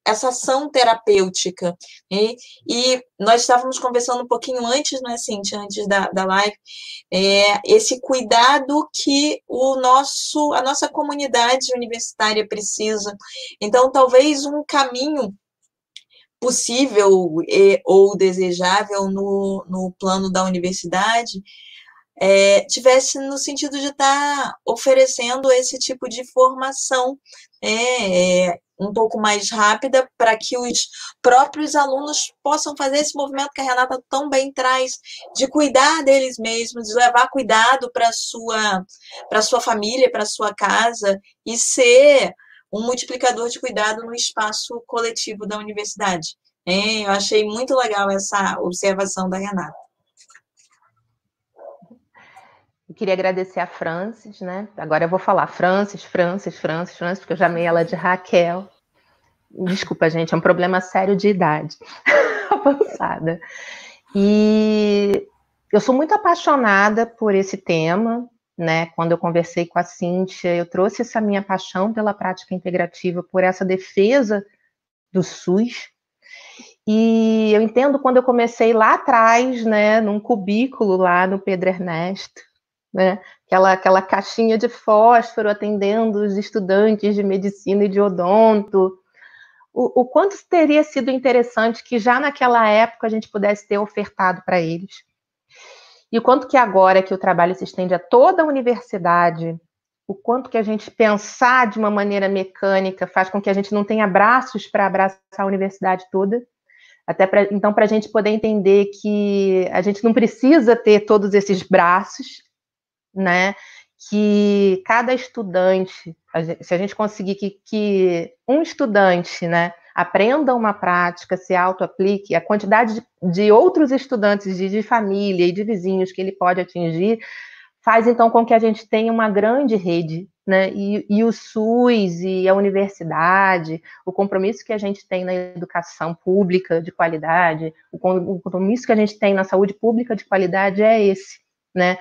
essa ação terapêutica. E nós estávamos conversando um pouquinho antes, né, Cíntia, antes da live, esse cuidado que a nossa comunidade universitária precisa. Então, talvez um caminho possível ou desejável no plano da universidade tivesse no sentido de estar oferecendo esse tipo de formação um pouco mais rápida para que os próprios alunos possam fazer esse movimento que a Renata tão bem traz, de cuidar deles mesmos, de levar cuidado para a sua família, para a sua casa, e ser um multiplicador de cuidado no espaço coletivo da universidade. Eu achei muito legal essa observação da Renata. Eu queria agradecer a Francis, né? Agora eu vou falar Francis, porque eu chamei ela de Raquel. Desculpa, gente, é um problema sério de idade avançada. E eu sou muito apaixonada por esse tema, né? Quando eu conversei com a Cíntia, eu trouxe essa minha paixão pela prática integrativa, por essa defesa do SUS. E eu entendo quando eu comecei lá atrás, né, num cubículo lá no Pedro Ernesto, né, aquela caixinha de fósforo atendendo os estudantes de medicina e de odonto, o quanto teria sido interessante que já naquela época a gente pudesse ter ofertado para eles. E o quanto que agora que o trabalho se estende a toda a universidade, o quanto que a gente pensar de uma maneira mecânica faz com que a gente não tenha braços para abraçar a universidade toda. Então, para a gente poder entender que a gente não precisa ter todos esses braços, né? Que cada estudante, se a gente conseguir que um estudante, né, aprenda uma prática, se auto-aplique, a quantidade de outros estudantes, de família e de vizinhos que ele pode atingir, faz então com que a gente tenha uma grande rede, né? E o SUS e a universidade, o compromisso que a gente tem na educação pública de qualidade, o compromisso que a gente tem na saúde pública de qualidade é esse, né?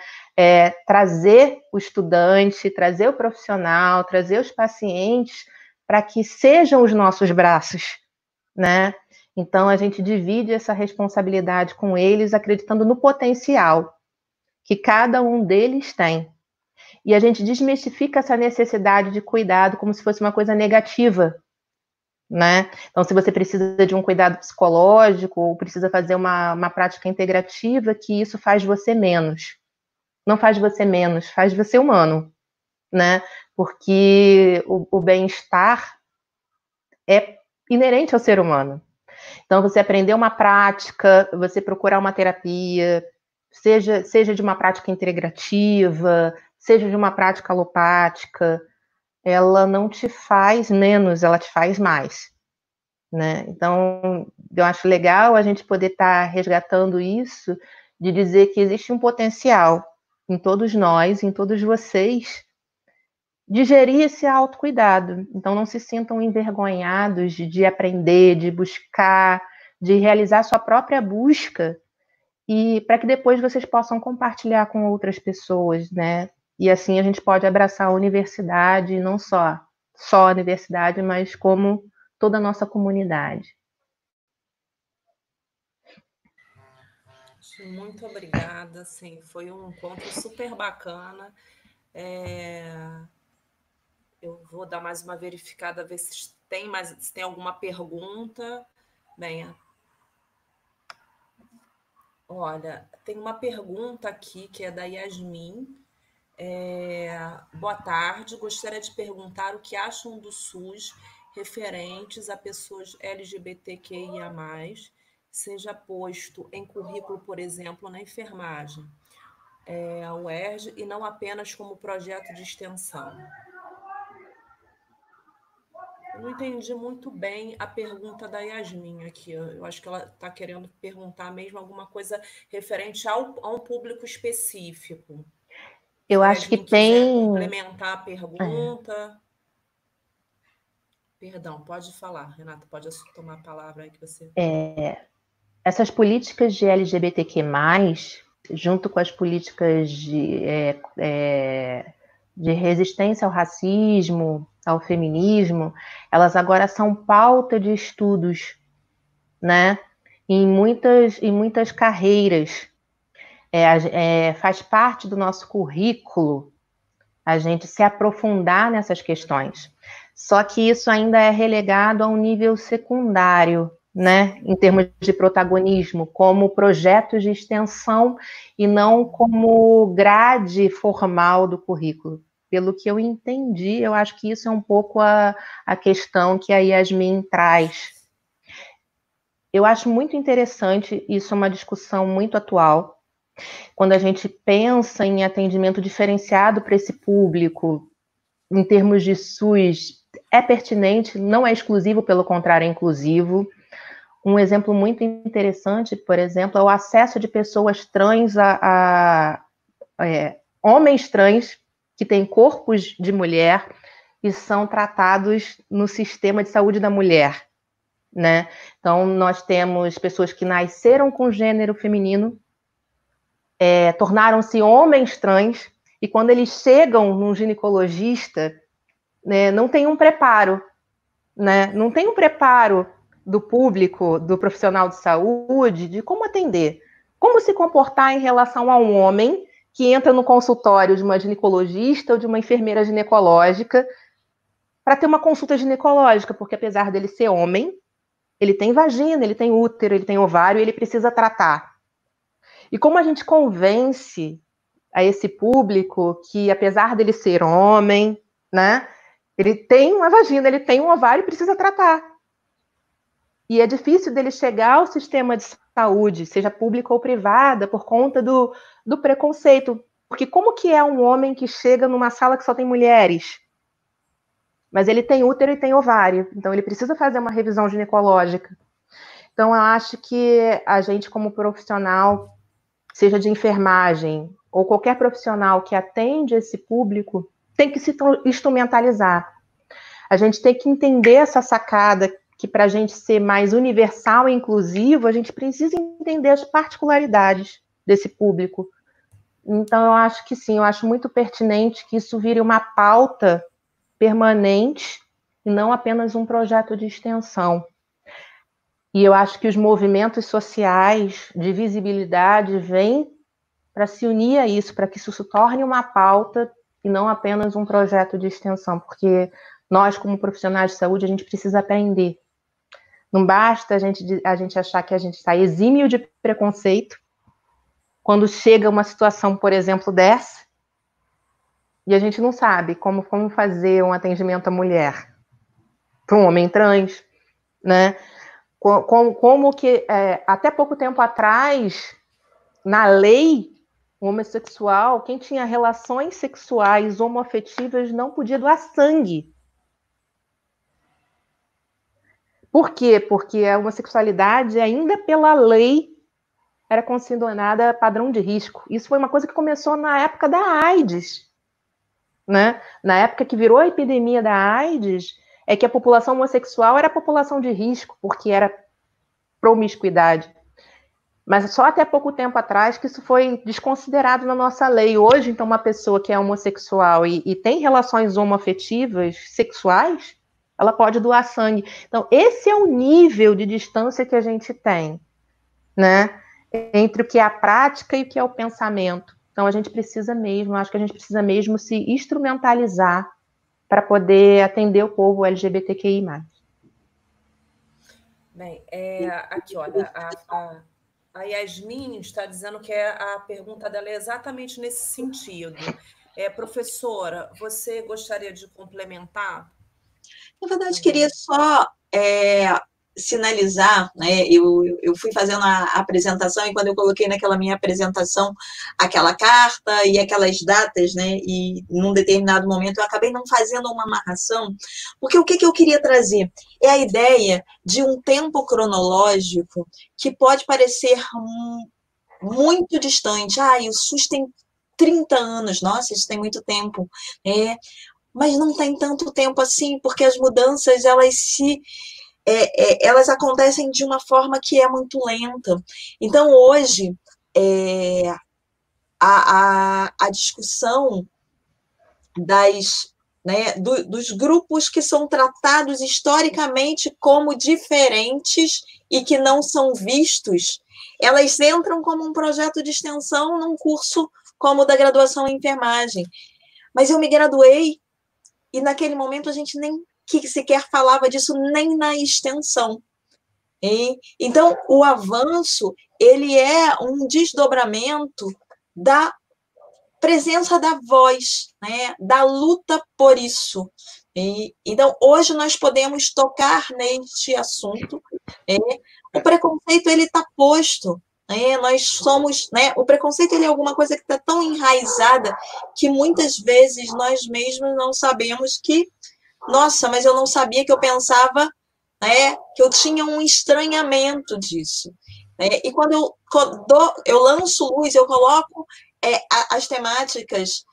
Trazer o estudante, trazer o profissional, trazer os pacientes para que sejam os nossos braços, né? Então a gente divide essa responsabilidade com eles, acreditando no potencial que cada um deles tem. E a gente desmistifica essa necessidade de cuidado como se fosse uma coisa negativa, né? Então, se você precisa de um cuidado psicológico ou precisa fazer uma prática integrativa, que isso faz você menos. Não faz você menos, faz você humano, né? Porque o bem-estar é inerente ao ser humano. Então, você aprender uma prática, você procurar uma terapia, seja de uma prática integrativa, seja de uma prática alopática, ela não te faz menos, ela te faz mais, né? Então, eu acho legal a gente poder estar resgatando isso, de dizer que existe um potencial em todos nós, em todos vocês, de gerir esse autocuidado. Então, não se sintam envergonhados de aprender, de buscar, de realizar sua própria busca, e para que depois vocês possam compartilhar com outras pessoas, né? E assim a gente pode abraçar a universidade, não só a universidade, mas como toda a nossa comunidade. Muito obrigada, sim, foi um encontro super bacana. Eu vou dar mais uma verificada, ver se tem alguma pergunta. Bem, olha, tem uma pergunta aqui que é da Yasmin. Boa tarde, gostaria de perguntar o que acham do SUS referentes a pessoas LGBTQIA+, seja posto em currículo, por exemplo, na enfermagem, a UERJ, e não apenas como projeto de extensão? Eu não entendi muito bem a pergunta da Yasmin aqui. Eu acho que ela está querendo perguntar mesmo alguma coisa referente a um público específico. Eu Se a acho que Yasmin quiser tem. complementar a pergunta. Perdão, pode falar, Renata, pode tomar a palavra aí que você. Essas políticas de LGBTQ+, junto com as políticas de resistência ao racismo, ao feminismo, elas agora são pauta de estudos, né? Em muitas carreiras. Faz parte do nosso currículo a gente se aprofundar nessas questões. Só que isso ainda é relegado a um nível secundário, né, em termos de protagonismo, como projetos de extensão e não como grade formal do currículo. Pelo que eu entendi, eu acho que isso é um pouco a questão que a Yasmin traz. Eu acho muito interessante, isso é uma discussão muito atual, quando a gente pensa em atendimento diferenciado para esse público, em termos de SUS, é pertinente, não é exclusivo, pelo contrário, é inclusivo. Um exemplo muito interessante, por exemplo, é o acesso de pessoas trans homens trans que têm corpos de mulher e são tratados no sistema de saúde da mulher, né? Então, nós temos pessoas que nasceram com gênero feminino, tornaram-se homens trans, e quando eles chegam num ginecologista, né, não tem um preparo, né? Não tem um preparo do público, do profissional de saúde, de como atender, como se comportar em relação a um homem que entra no consultório de uma ginecologista ou de uma enfermeira ginecológica para ter uma consulta ginecológica, porque apesar dele ser homem, ele tem vagina, ele tem útero, ele tem ovário, e ele precisa tratar. E como a gente convence a esse público que, apesar dele ser homem, né, ele tem uma vagina, ele tem um ovário e precisa tratar. E é difícil dele chegar ao sistema de saúde, seja pública ou privada, por conta do preconceito. Porque como que é um homem que chega numa sala que só tem mulheres? Mas ele tem útero e tem ovário, então ele precisa fazer uma revisão ginecológica. Então eu acho que a gente, como profissional, seja de enfermagem ou qualquer profissional que atende esse público, tem que se instrumentalizar. A gente tem que entender essa sacada, que para a gente ser mais universal e inclusivo, a gente precisa entender as particularidades desse público. Então, eu acho que sim, eu acho muito pertinente que isso vire uma pauta permanente e não apenas um projeto de extensão. E eu acho que os movimentos sociais de visibilidade vêm para se unir a isso, para que isso se torne uma pauta e não apenas um projeto de extensão, porque nós, como profissionais de saúde, a gente precisa aprender. Não basta a gente achar que a gente está exímio de preconceito quando chega uma situação, por exemplo, dessa, e a gente não sabe como fazer um atendimento à mulher, para um homem trans, né? Como que, até pouco tempo atrás, na lei, o homossexual, quem tinha relações sexuais homoafetivas não podia doar sangue. Por quê? Porque a homossexualidade, ainda pela lei, era considerada padrão de risco. Isso foi uma coisa que começou na época da AIDS, né? Na época que virou a epidemia da AIDS, é que a população homossexual era a população de risco, porque era promiscuidade. Mas só até pouco tempo atrás que isso foi desconsiderado na nossa lei. Hoje, então, uma pessoa que é homossexual e tem relações homoafetivas sexuais, ela pode doar sangue. Então, esse é o nível de distância que a gente tem, né, entre o que é a prática e o que é o pensamento. Então, a gente precisa mesmo, acho que a gente precisa mesmo se instrumentalizar para poder atender o povo LGBTQI+. Bem, aqui, olha, a Yasmin está dizendo que a pergunta dela é exatamente nesse sentido. Professora, você gostaria de complementar? Na verdade, queria só sinalizar, né? Eu fui fazendo a apresentação e quando eu coloquei naquela minha apresentação aquela carta e aquelas datas, né? E num determinado momento eu acabei não fazendo uma amarração, porque o que eu queria trazer é a ideia de um tempo cronológico que pode parecer muito distante. Ah, o SUS tem 30 anos, nossa, isso tem muito tempo. Mas não tem tanto tempo assim, porque as mudanças elas acontecem de uma forma que é muito lenta. Então, hoje, a discussão dos grupos que são tratados historicamente como diferentes e que não são vistos, elas entram como um projeto de extensão num curso como o da graduação em enfermagem. Mas eu me graduei e naquele momento a gente nem sequer falava disso nem na extensão. Então, o avanço ele é um desdobramento da presença da voz, né, da luta por isso. Então, hoje nós podemos tocar neste assunto. O preconceito ele está posto. Nós somos, o preconceito ele é alguma coisa que está tão enraizada que muitas vezes nós mesmos não sabemos que, nossa, mas eu não sabia que eu pensava, que eu tinha um estranhamento disso. E quando eu lanço luz, eu coloco as temáticas,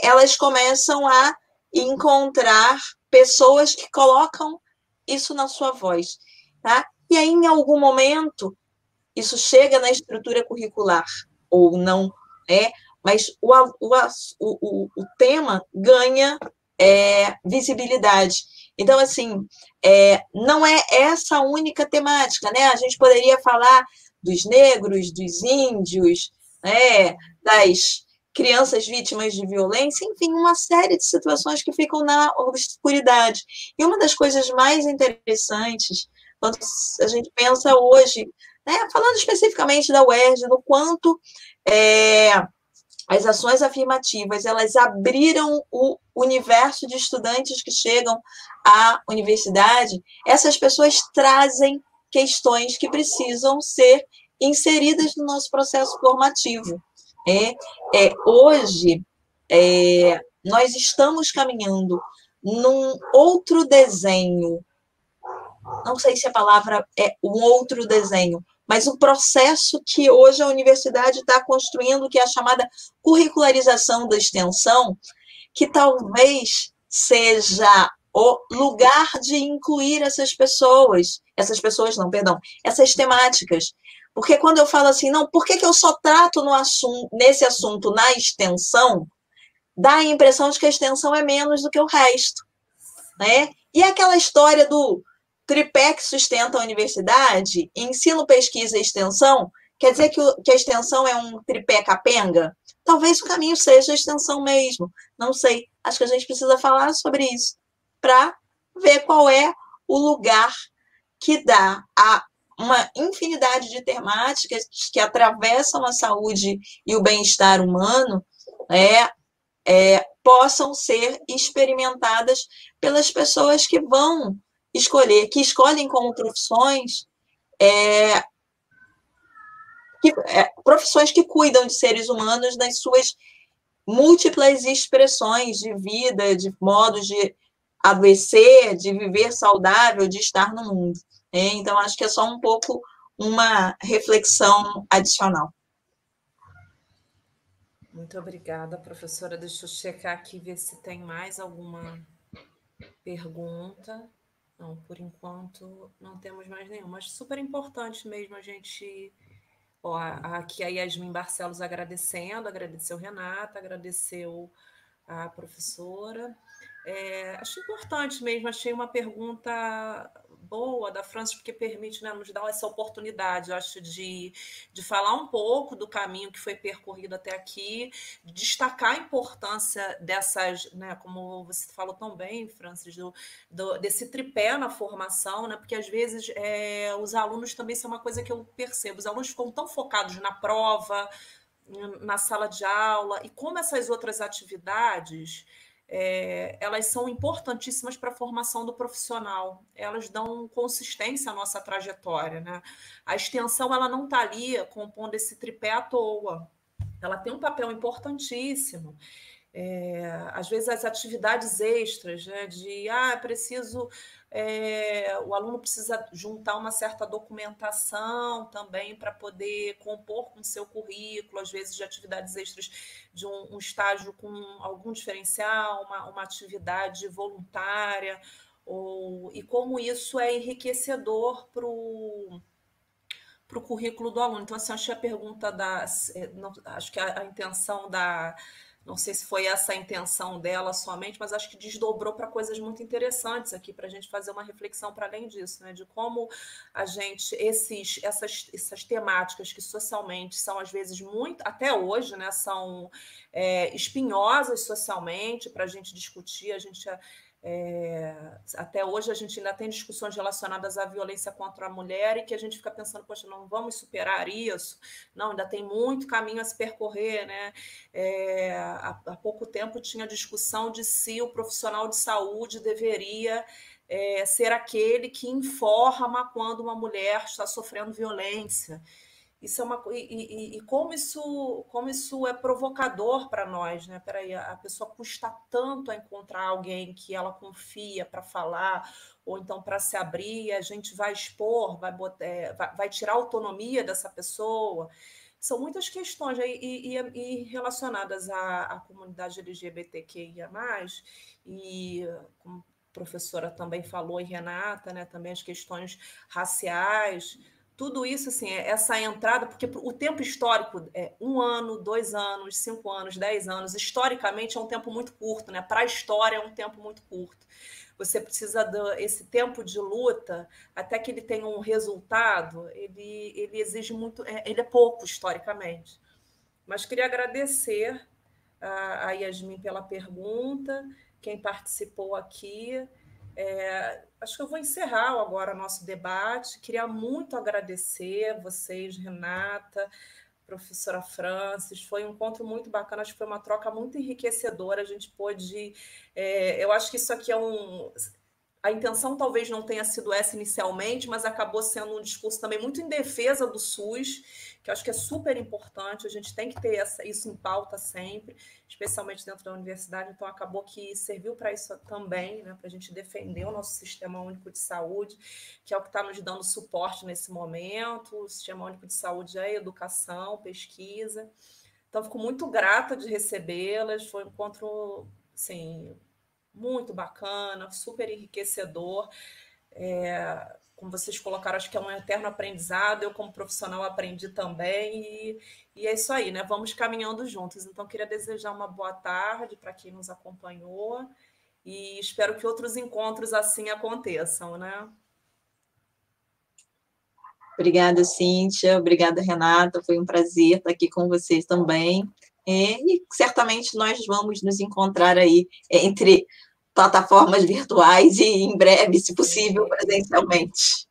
elas começam a encontrar pessoas que colocam isso na sua voz, tá? E aí, em algum momento, isso chega na estrutura curricular, ou não, mas o tema ganha visibilidade. Então, assim, não é essa a única temática, né? A gente poderia falar dos negros, dos índios, das crianças vítimas de violência, enfim, uma série de situações que ficam na obscuridade. E uma das coisas mais interessantes, quando a gente pensa hoje, falando especificamente da UERJ, do quanto as ações afirmativas, elas abriram o universo de estudantes que chegam à universidade, essas pessoas trazem questões que precisam ser inseridas no nosso processo formativo. Hoje, nós estamos caminhando num outro desenho, não sei se a palavra é um outro desenho, mas o processo que hoje a universidade está construindo, que é a chamada curricularização da extensão, que talvez seja o lugar de incluir essas temáticas. Porque quando eu falo assim, não, por que eu só trato nesse assunto na extensão, dá a impressão de que a extensão é menos do que o resto. E aquela história do tripé que sustenta a universidade, ensino, pesquisa e extensão, quer dizer que a extensão é um tripé capenga? Talvez o caminho seja a extensão mesmo. Não sei. Acho que a gente precisa falar sobre isso para ver qual é o lugar que dá a uma infinidade de temáticas que atravessam a saúde e o bem-estar humano, possam ser experimentadas pelas pessoas que vão escolher, que escolhem como profissões, profissões que cuidam de seres humanos nas suas múltiplas expressões de vida, de modos de adoecer, de viver saudável, de estar no mundo. Então, acho que é só um pouco uma reflexão adicional. Muito obrigada, professora. Deixa eu checar aqui, ver se tem mais alguma pergunta. Não, por enquanto não temos mais nenhuma. Mas super importante mesmo a gente... aqui a Yasmin Barcelos agradeceu Renata, agradeceu a professora. Acho importante mesmo, achei uma pergunta boa da Francis, porque permite, nos dar essa oportunidade, eu acho, de falar um pouco do caminho que foi percorrido até aqui, de destacar a importância dessas, como você falou tão bem, Francis, desse tripé na formação, porque às vezes os alunos também, isso é uma coisa que eu percebo, os alunos ficam tão focados na prova, na sala de aula, e como essas outras atividades elas são importantíssimas para a formação do profissional, elas dão consistência à nossa trajetória, né? A extensão ela não está ali compondo esse tripé à toa, ela tem um papel importantíssimo. Às vezes as atividades extras, né, de preciso, o aluno precisa juntar uma certa documentação também para poder compor com seu currículo, às vezes de atividades extras de um estágio com algum diferencial, uma atividade voluntária, e como isso é enriquecedor para o currículo do aluno. Então, assim, achei a pergunta acho que a intenção não sei se foi essa a intenção dela somente, mas acho que desdobrou para coisas muito interessantes aqui, para a gente fazer uma reflexão para além disso, né? De como a gente, essas temáticas que socialmente são, às vezes, muito, até hoje, né, são espinhosas socialmente para a gente discutir, até hoje a gente ainda tem discussões relacionadas à violência contra a mulher e que a gente fica pensando, poxa, não vamos superar isso? Não, ainda tem muito caminho a se percorrer, né? Há pouco tempo tinha discussão de se o profissional de saúde deveria ser aquele que informa quando uma mulher está sofrendo violência. Isso é como isso é provocador para nós, né? Peraí, a pessoa custa tanto a encontrar alguém que ela confia para falar, ou então para se abrir, a gente vai expor, vai tirar a autonomia dessa pessoa. São muitas questões e relacionadas à comunidade LGBTQIA+, e como a professora também falou, e Renata, né, também as questões raciais. Tudo isso, assim, essa entrada, porque o tempo histórico é 1 ano, 2 anos, 5 anos, 10 anos, historicamente é um tempo muito curto, né? Para a história é um tempo muito curto. Você precisa desse tempo de luta até que ele tenha um resultado, ele exige muito, ele é pouco historicamente. Mas queria agradecer a Yasmin pela pergunta, quem participou aqui. Acho que eu vou encerrar agora nosso debate. Queria muito agradecer vocês, Renata, professora Francis. Foi um encontro muito bacana, acho que foi uma troca muito enriquecedora. A gente pôde. Eu acho que isso aqui a intenção talvez não tenha sido essa inicialmente, mas acabou sendo um discurso também muito em defesa do SUS, que eu acho que é super importante, a gente tem que ter isso em pauta sempre, especialmente dentro da universidade, então acabou que serviu para isso também, né, para a gente defender o nosso Sistema Único de Saúde, que é o que está nos dando suporte nesse momento. O Sistema Único de Saúde é educação, pesquisa. Então, fico muito grata de recebê-las, foi um encontro, assim, muito bacana, super enriquecedor. Como vocês colocaram, acho que é um eterno aprendizado. Eu, como profissional, aprendi também. E é isso aí, né? Vamos caminhando juntos. Então, queria desejar uma boa tarde para quem nos acompanhou e espero que outros encontros assim aconteçam, né? Obrigada, Cíntia. Obrigada, Renata. Foi um prazer estar aqui com vocês também. E certamente nós vamos nos encontrar aí entre plataformas virtuais e, em breve, se possível, presencialmente.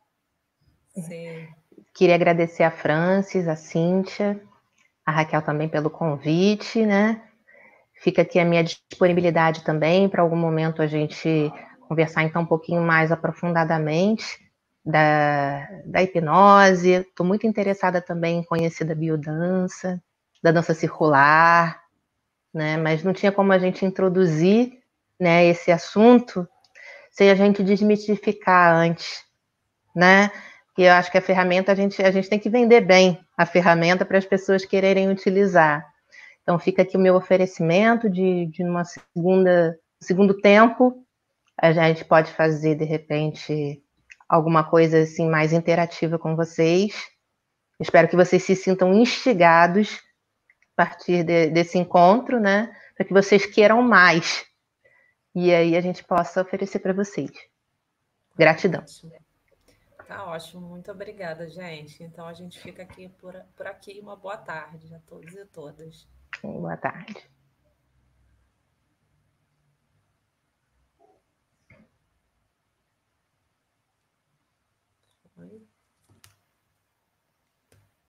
Sim. Queria agradecer a Francis, a Cíntia, a Raquel também pelo convite, né? Fica aqui a minha disponibilidade também para algum momento a gente conversar então um pouquinho mais aprofundadamente da hipnose. Estou muito interessada também em conhecer da biodança, da dança circular, né? Mas não tinha como a gente introduzir, né, esse assunto sem a gente desmistificar antes, né? E eu acho que a ferramenta, a gente tem que vender bem a ferramenta para as pessoas quererem utilizar. Então fica aqui o meu oferecimento de uma segundo tempo, a gente pode fazer, de repente, alguma coisa assim mais interativa com vocês. Espero que vocês se sintam instigados a partir desse encontro, né? Para que vocês queiram mais. E aí a gente possa oferecer para vocês. Gratidão. Tá ótimo, muito obrigada, gente. Então a gente fica aqui por aqui. Uma boa tarde a todos e todas. Boa tarde.